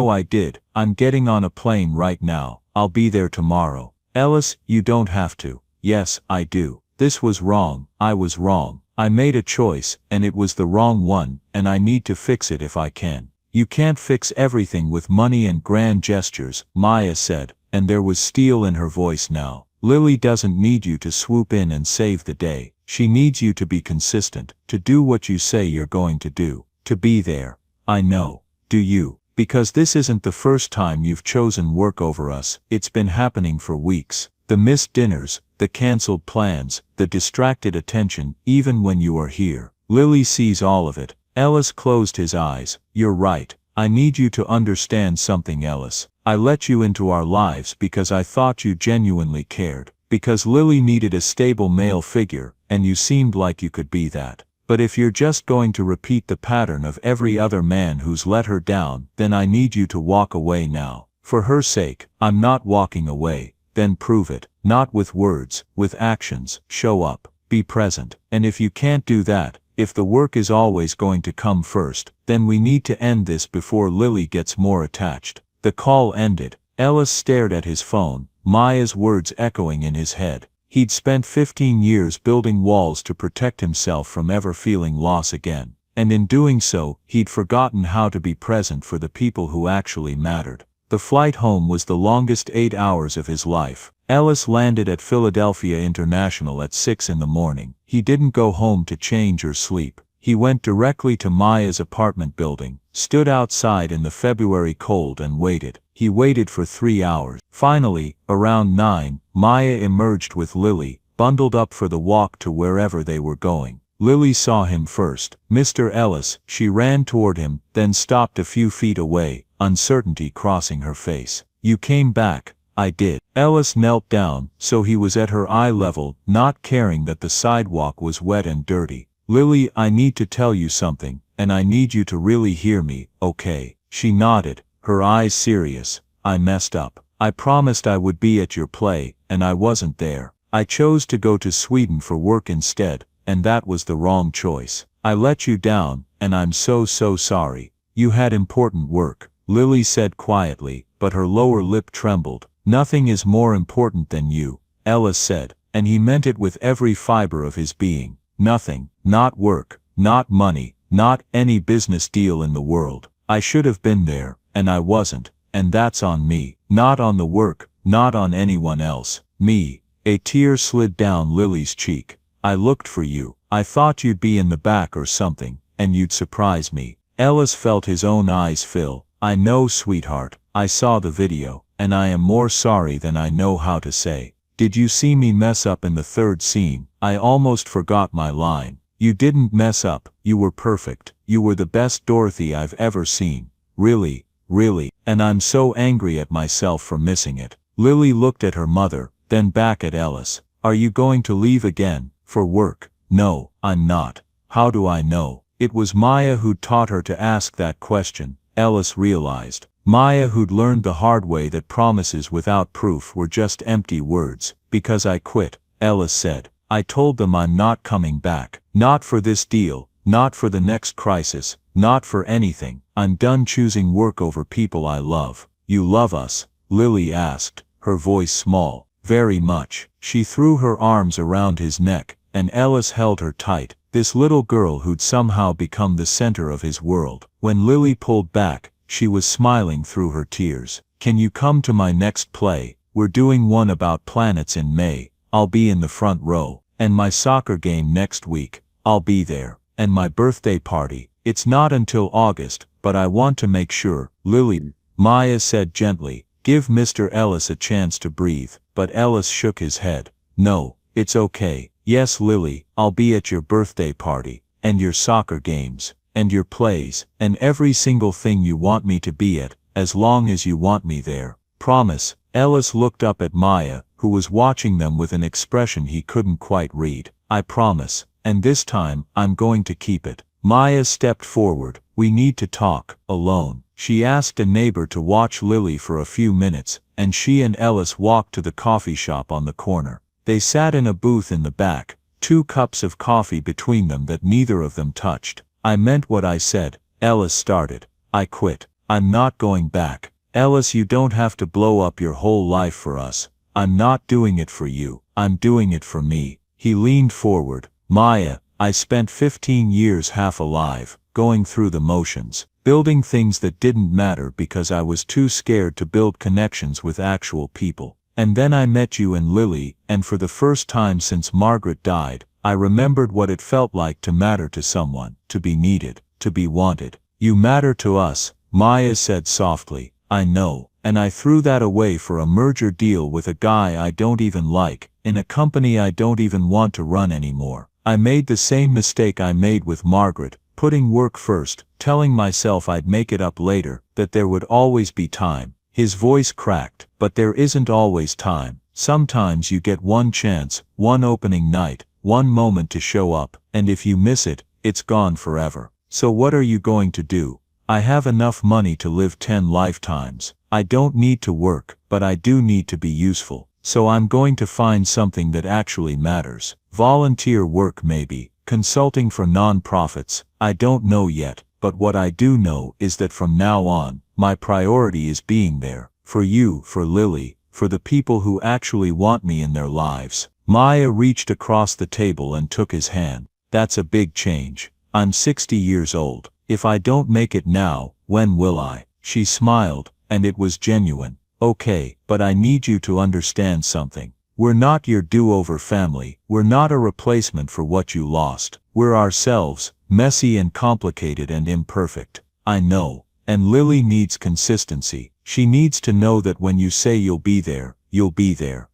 I did. I'm getting on a plane right now. I'll be there tomorrow." "Ellis, you don't have to." "Yes, I do. This was wrong. I was wrong. I made a choice, and it was the wrong one, and I need to fix it if I can." "You can't fix everything with money and grand gestures," Maya said, and there was steel in her voice now. "Lily doesn't need you to swoop in and save the day. She needs you to be consistent, to do what you say you're going to do, to be there." "I know. Do you? Because this isn't the first time you've chosen work over us. It's been happening for weeks. The missed dinners, the cancelled plans, the distracted attention, even when you are here. Lily sees all of it." Ellis closed his eyes. "You're right. I need you to understand something, Ellis. I let you into our lives because I thought you genuinely cared. Because Lily needed a stable male figure, and you seemed like you could be that. But if you're just going to repeat the pattern of every other man who's let her down, then I need you to walk away now. For her sake." "I'm not walking away." "Then prove it. Not with words, with actions. Show up. Be present. And if you can't do that, if the work is always going to come first, then we need to end this before Lily gets more attached." The call ended. Ellis stared at his phone, Maya's words echoing in his head. He'd spent 15 years building walls to protect himself from ever feeling loss again. And in doing so, he'd forgotten how to be present for the people who actually mattered. The flight home was the longest 8 hours of his life. Ellis landed at Philadelphia International at 6 in the morning. He didn't go home to change or sleep. He went directly to Maya's apartment building, stood outside in the February cold and waited. He waited for 3 hours. Finally, around 9, Maya emerged with Lily, bundled up for the walk to wherever they were going. Lily saw him first. "Mr. Ellis," she ran toward him, then stopped a few feet away, uncertainty crossing her face. "You came back." "I did." Ellis knelt down, so he was at her eye level, not caring that the sidewalk was wet and dirty. "Lily, I need to tell you something, and I need you to really hear me, okay?" She nodded, her eyes serious. "I messed up. I promised I would be at your play, and I wasn't there. I chose to go to Sweden for work instead, and that was the wrong choice. I let you down, and I'm so sorry. You had important work, Lily said quietly, but her lower lip trembled. Nothing is more important than you, Ellis said, and he meant it with every fiber of his being. Nothing, not work, not money, not any business deal in the world. I should have been there, and I wasn't, and that's on me. Not on the work, not on anyone else. Me. A tear slid down Lily's cheek. I looked for you. I thought you'd be in the back or something, and you'd surprise me. Ellis felt his own eyes fill. I know, sweetheart. I saw the video, and I am more sorry than I know how to say. Did you see me mess up in the third scene? I almost forgot my line. You didn't mess up. You were perfect. You were the best Dorothy I've ever seen. Really, really. And I'm so angry at myself for missing it. Lily looked at her mother, then back at Ellis. Are you going to leave again, for work? No, I'm not. How do I know? It was Maya who taught her to ask that question, Ellis realized. Maya who'd learned the hard way that promises without proof were just empty words. Because I quit, Ellis said. I told them I'm not coming back. Not for this deal, not for the next crisis, not for anything. I'm done choosing work over people I love. You love us? Lily asked, her voice small. Very much. She threw her arms around his neck, and Ellis held her tight. This little girl who'd somehow become the center of his world. When Lily pulled back, she was smiling through her tears. Can you come to my next play? We're doing one about planets in May. I'll be in the front row. And my soccer game next week. I'll be there. And my birthday party. It's not until August, but I want to make sure. Lily, Maya said gently, give Mr. Ellis a chance to breathe. But Ellis shook his head. No, it's okay. Yes, Lily, I'll be at your birthday party, and your soccer games, and your plays, and every single thing you want me to be at, as long as you want me there. Promise. Ellis looked up at Maya, who was watching them with an expression he couldn't quite read. I promise, and this time, I'm going to keep it. Maya stepped forward. We need to talk, alone. She asked a neighbor to watch Lily for a few minutes, and she and Ellis walked to the coffee shop on the corner. They sat in a booth in the back, 2 cups of coffee between them that neither of them touched. I meant what I said, Ellis started. I quit. I'm not going back. Ellis, you don't have to blow up your whole life for us. I'm not doing it for you. I'm doing it for me. He leaned forward. Maya, I spent 15 years half alive, going through the motions, building things that didn't matter because I was too scared to build connections with actual people. And then I met you and Lily, and for the first time since Margaret died, I remembered what it felt like to matter to someone, to be needed, to be wanted. You matter to us, Maya said softly. I know, and I threw that away for a merger deal with a guy I don't even like, in a company I don't even want to run anymore. I made the same mistake I made with Margaret, putting work first, telling myself I'd make it up later, that there would always be time. His voice cracked. But there isn't always time. Sometimes you get one chance, one opening night, one moment to show up, and if you miss it, it's gone forever. So what are you going to do? I have enough money to live 10 lifetimes. I don't need to work, but I do need to be useful. So I'm going to find something that actually matters. Volunteer work maybe, consulting for non-profits. I don't know yet, but what I do know is that from now on, my priority is being there. For you, for Lily, for the people who actually want me in their lives. Maya reached across the table and took his hand. That's a big change. I'm 60 years old. If I don't make it now, when will I? She smiled, and it was genuine. Okay, but I need you to understand something. We're not your do-over family. We're not a replacement for what you lost. We're ourselves, messy and complicated and imperfect. I know. And Lily needs consistency. She needs to know that when you say you'll be there,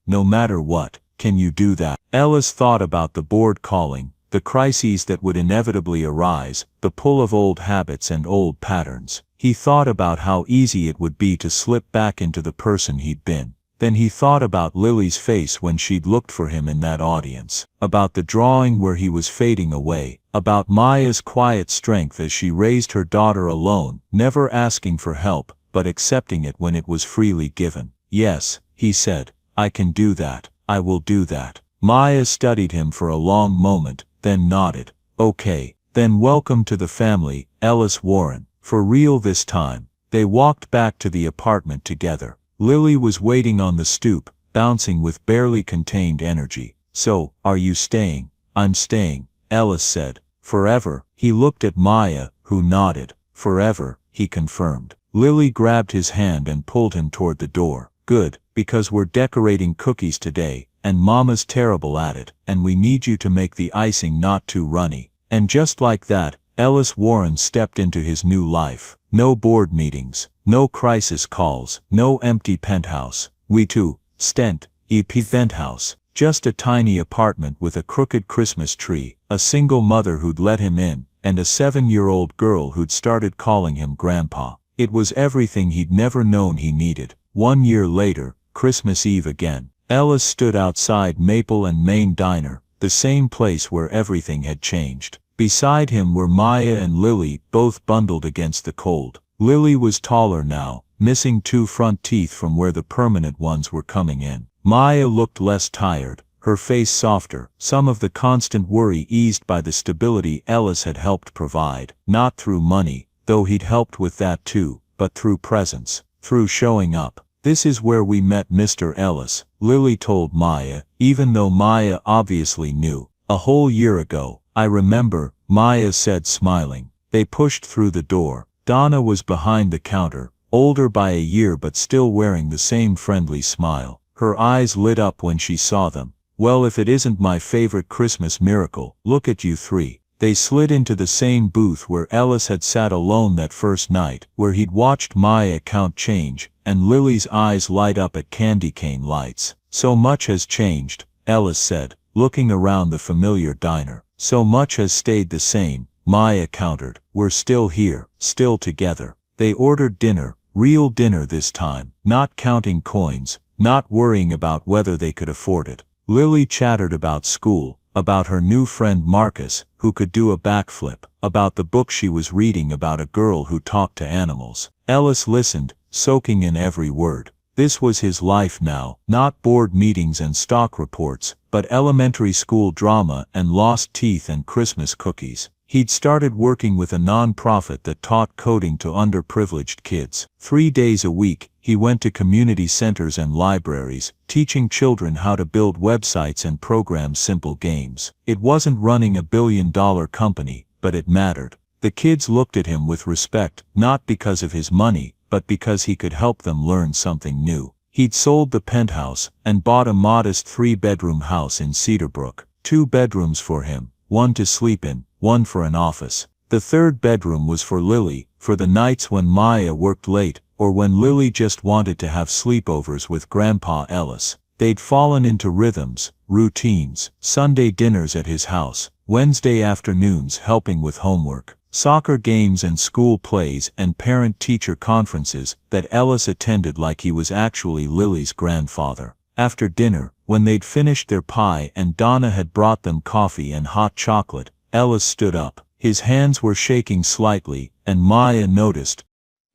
no matter what. Can you do that? Ellis thought about the board calling, the crises that would inevitably arise, the pull of old habits and old patterns. He thought about how easy it would be to slip back into the person he'd been. Then he thought about Lily's face when she'd looked for him in that audience, about the drawing where he was fading away, about Maya's quiet strength as she raised her daughter alone, never asking for help, but accepting it when it was freely given. Yes, he said, I can do that. I will do that. Maya studied him for a long moment, then nodded. Okay, Then welcome to the family, Ellis Warren. For real this time. They walked back to the apartment together. Lily was waiting on the stoop, bouncing with barely contained energy. So, are you staying? I'm staying, Ellis said. Forever? He looked at Maya, who nodded. Forever, he confirmed. Lily grabbed his hand and pulled him toward the door. Good, because we're decorating cookies today, and Mama's terrible at it, and we need you to make the icing not too runny. And just like that, Ellis Warren stepped into his new life. No board meetings, no crisis calls, no empty penthouse. We too, stent, penthouse. Just a tiny apartment with a crooked Christmas tree, a single mother who'd let him in, and a 7-year-old girl who'd started calling him Grandpa. It was everything he'd never known he needed. 1 year later, Christmas Eve again. Ellis stood outside Maple and Main Diner, the same place where everything had changed. Beside him were Maya and Lily, both bundled against the cold. Lily was taller now, missing 2 front teeth from where the permanent ones were coming in. Maya looked less tired, her face softer, some of the constant worry eased by the stability Ellis had helped provide. Not through money, though he'd helped with that too, but through presence, through showing up. This is where we met Mr. Ellis, Lily told Maya, even though Maya obviously knew. A whole year ago. I remember, Maya said smiling. They pushed through the door. Donna was behind the counter, older by a year but still wearing the same friendly smile. Her eyes lit up when she saw them. Well, if it isn't my favorite Christmas miracle, look at you three. They slid into the same booth where Ellis had sat alone that first night, where he'd watched Maya count change, and Lily's eyes light up at candy cane lights. So much has changed, Ellis said, looking around the familiar diner. So much has stayed the same, Maya countered. We're still here, still together. They ordered dinner, real dinner this time, not counting coins, not worrying about whether they could afford it. Lily chattered about school, about her new friend Marcus, who could do a backflip, about the book she was reading about a girl who talked to animals. Ellis listened, soaking in every word. This was his life now, not board meetings and stock reports, but elementary school drama and lost teeth and Christmas cookies. He'd started working with a non-profit that taught coding to underprivileged kids. 3 days a week, he went to community centers and libraries, teaching children how to build websites and program simple games. It wasn't running a billion-dollar company, but it mattered. The kids looked at him with respect, not because of his money, but because he could help them learn something new. He'd sold the penthouse and bought a modest 3-bedroom house in Cedarbrook. 2 bedrooms for him, 1 to sleep in, 1 for an office. The 3rd bedroom was for Lily, for the nights when Maya worked late, or when Lily just wanted to have sleepovers with Grandpa Ellis. They'd fallen into rhythms, routines, Sunday dinners at his house, Wednesday afternoons helping with homework, soccer games and school plays and parent-teacher conferences that Ellis attended like he was actually Lily's grandfather. After dinner, when they'd finished their pie and Donna had brought them coffee and hot chocolate, Ellis stood up. His hands were shaking slightly, and Maya noticed.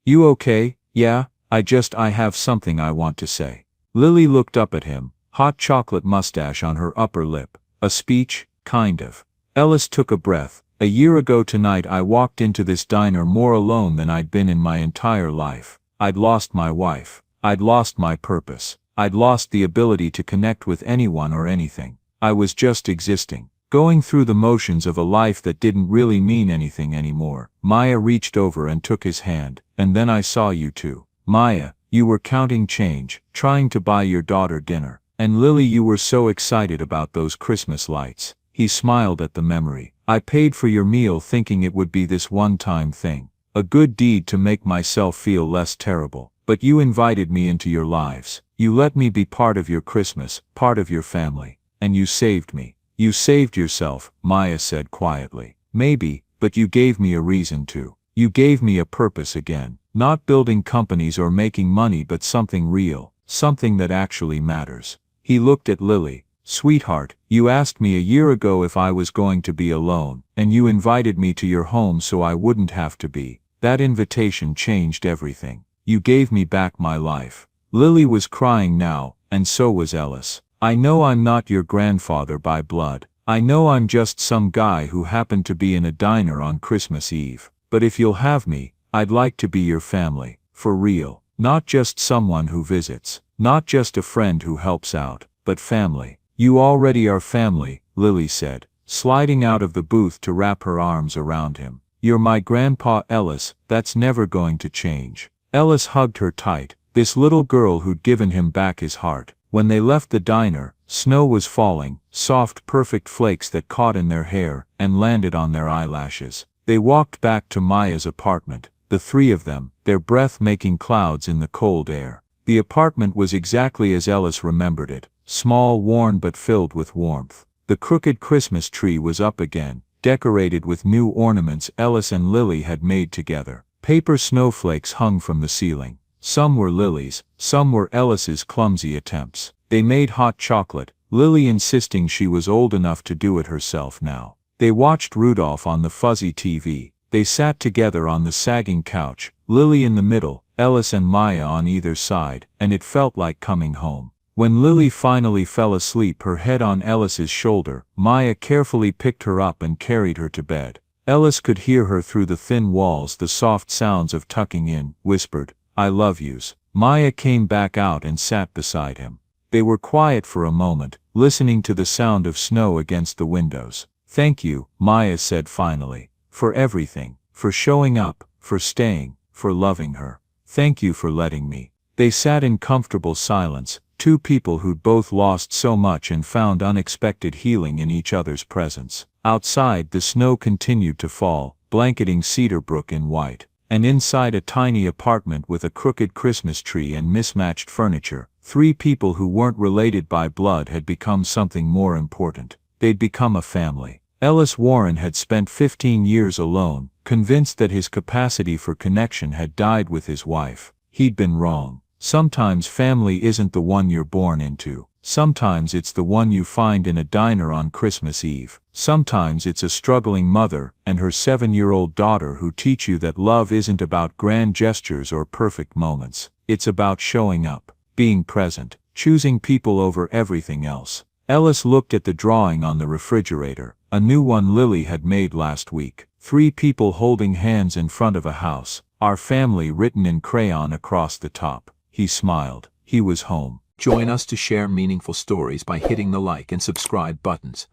You okay? Yeah, I have something I want to say. Lily looked up at him, hot chocolate mustache on her upper lip. A speech, kind of. Ellis took a breath. A year ago tonight I walked into this diner more alone than I'd been in my entire life. I'd lost my wife. I'd lost my purpose. I'd lost the ability to connect with anyone or anything. I was just existing, going through the motions of a life that didn't really mean anything anymore. Maya reached over and took his hand, and then I saw you too. Maya, you were counting change, trying to buy your daughter dinner. And Lily, you were so excited about those Christmas lights. He smiled at the memory. I paid for your meal thinking it would be this one-time thing. A good deed to make myself feel less terrible. But you invited me into your lives. You let me be part of your Christmas, part of your family. And you saved me. You saved yourself, Maya said quietly. Maybe, but you gave me a reason to. You gave me a purpose again. Not building companies or making money, but something real, something that actually matters. He looked at Lily. Sweetheart, you asked me a year ago if I was going to be alone, and you invited me to your home so I wouldn't have to be. That invitation changed everything. You gave me back my life. Lily was crying now, and so was Ellis. I know I'm not your grandfather by blood. I know I'm just some guy who happened to be in a diner on Christmas Eve, but if you'll have me, I'd like to be your family, for real. Not just someone who visits, not just a friend who helps out, but family. You already are family, Lily said, sliding out of the booth to wrap her arms around him. You're my grandpa Ellis, that's never going to change. Ellis hugged her tight, this little girl who'd given him back his heart. When they left the diner, snow was falling, soft perfect flakes that caught in their hair and landed on their eyelashes. They walked back to Maya's apartment, the three of them, their breath making clouds in the cold air. The apartment was exactly as Ellis remembered it, small, worn but filled with warmth. The crooked Christmas tree was up again, decorated with new ornaments Ellis and Lily had made together. Paper snowflakes hung from the ceiling. Some were Lily's, some were Ellis's clumsy attempts. They made hot chocolate, Lily insisting she was old enough to do it herself now. They watched Rudolph on the fuzzy TV. They sat together on the sagging couch, Lily in the middle, Ellis and Maya on either side, and it felt like coming home. When Lily finally fell asleep, her head on Ellis's shoulder, Maya carefully picked her up and carried her to bed. Ellis could hear her through the thin walls, the soft sounds of tucking in, whispered, "I love yous." Maya came back out and sat beside him. They were quiet for a moment, listening to the sound of snow against the windows. "Thank you," Maya said finally, "for everything, for showing up, for staying, for loving her. Thank you for letting me." They sat in comfortable silence, two people who'd both lost so much and found unexpected healing in each other's presence. Outside, the snow continued to fall, blanketing Cedar Brook in white. And inside a tiny apartment with a crooked Christmas tree and mismatched furniture, three people who weren't related by blood had become something more important. They'd become a family. Ellis Warren had spent 15 years alone, convinced that his capacity for connection had died with his wife. He'd been wrong. Sometimes family isn't the one you're born into. Sometimes it's the one you find in a diner on Christmas Eve. Sometimes it's a struggling mother and her 7-year-old daughter who teach you that love isn't about grand gestures or perfect moments. It's about showing up, being present, choosing people over everything else. Ellis looked at the drawing on the refrigerator, a new one Lily had made last week. 3 people holding hands in front of a house, our family written in crayon across the top. He smiled. He was home. Join us to share meaningful stories by hitting the like and subscribe buttons.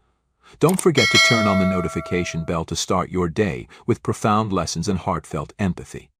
Don't forget to turn on the notification bell to start your day with profound lessons and heartfelt empathy.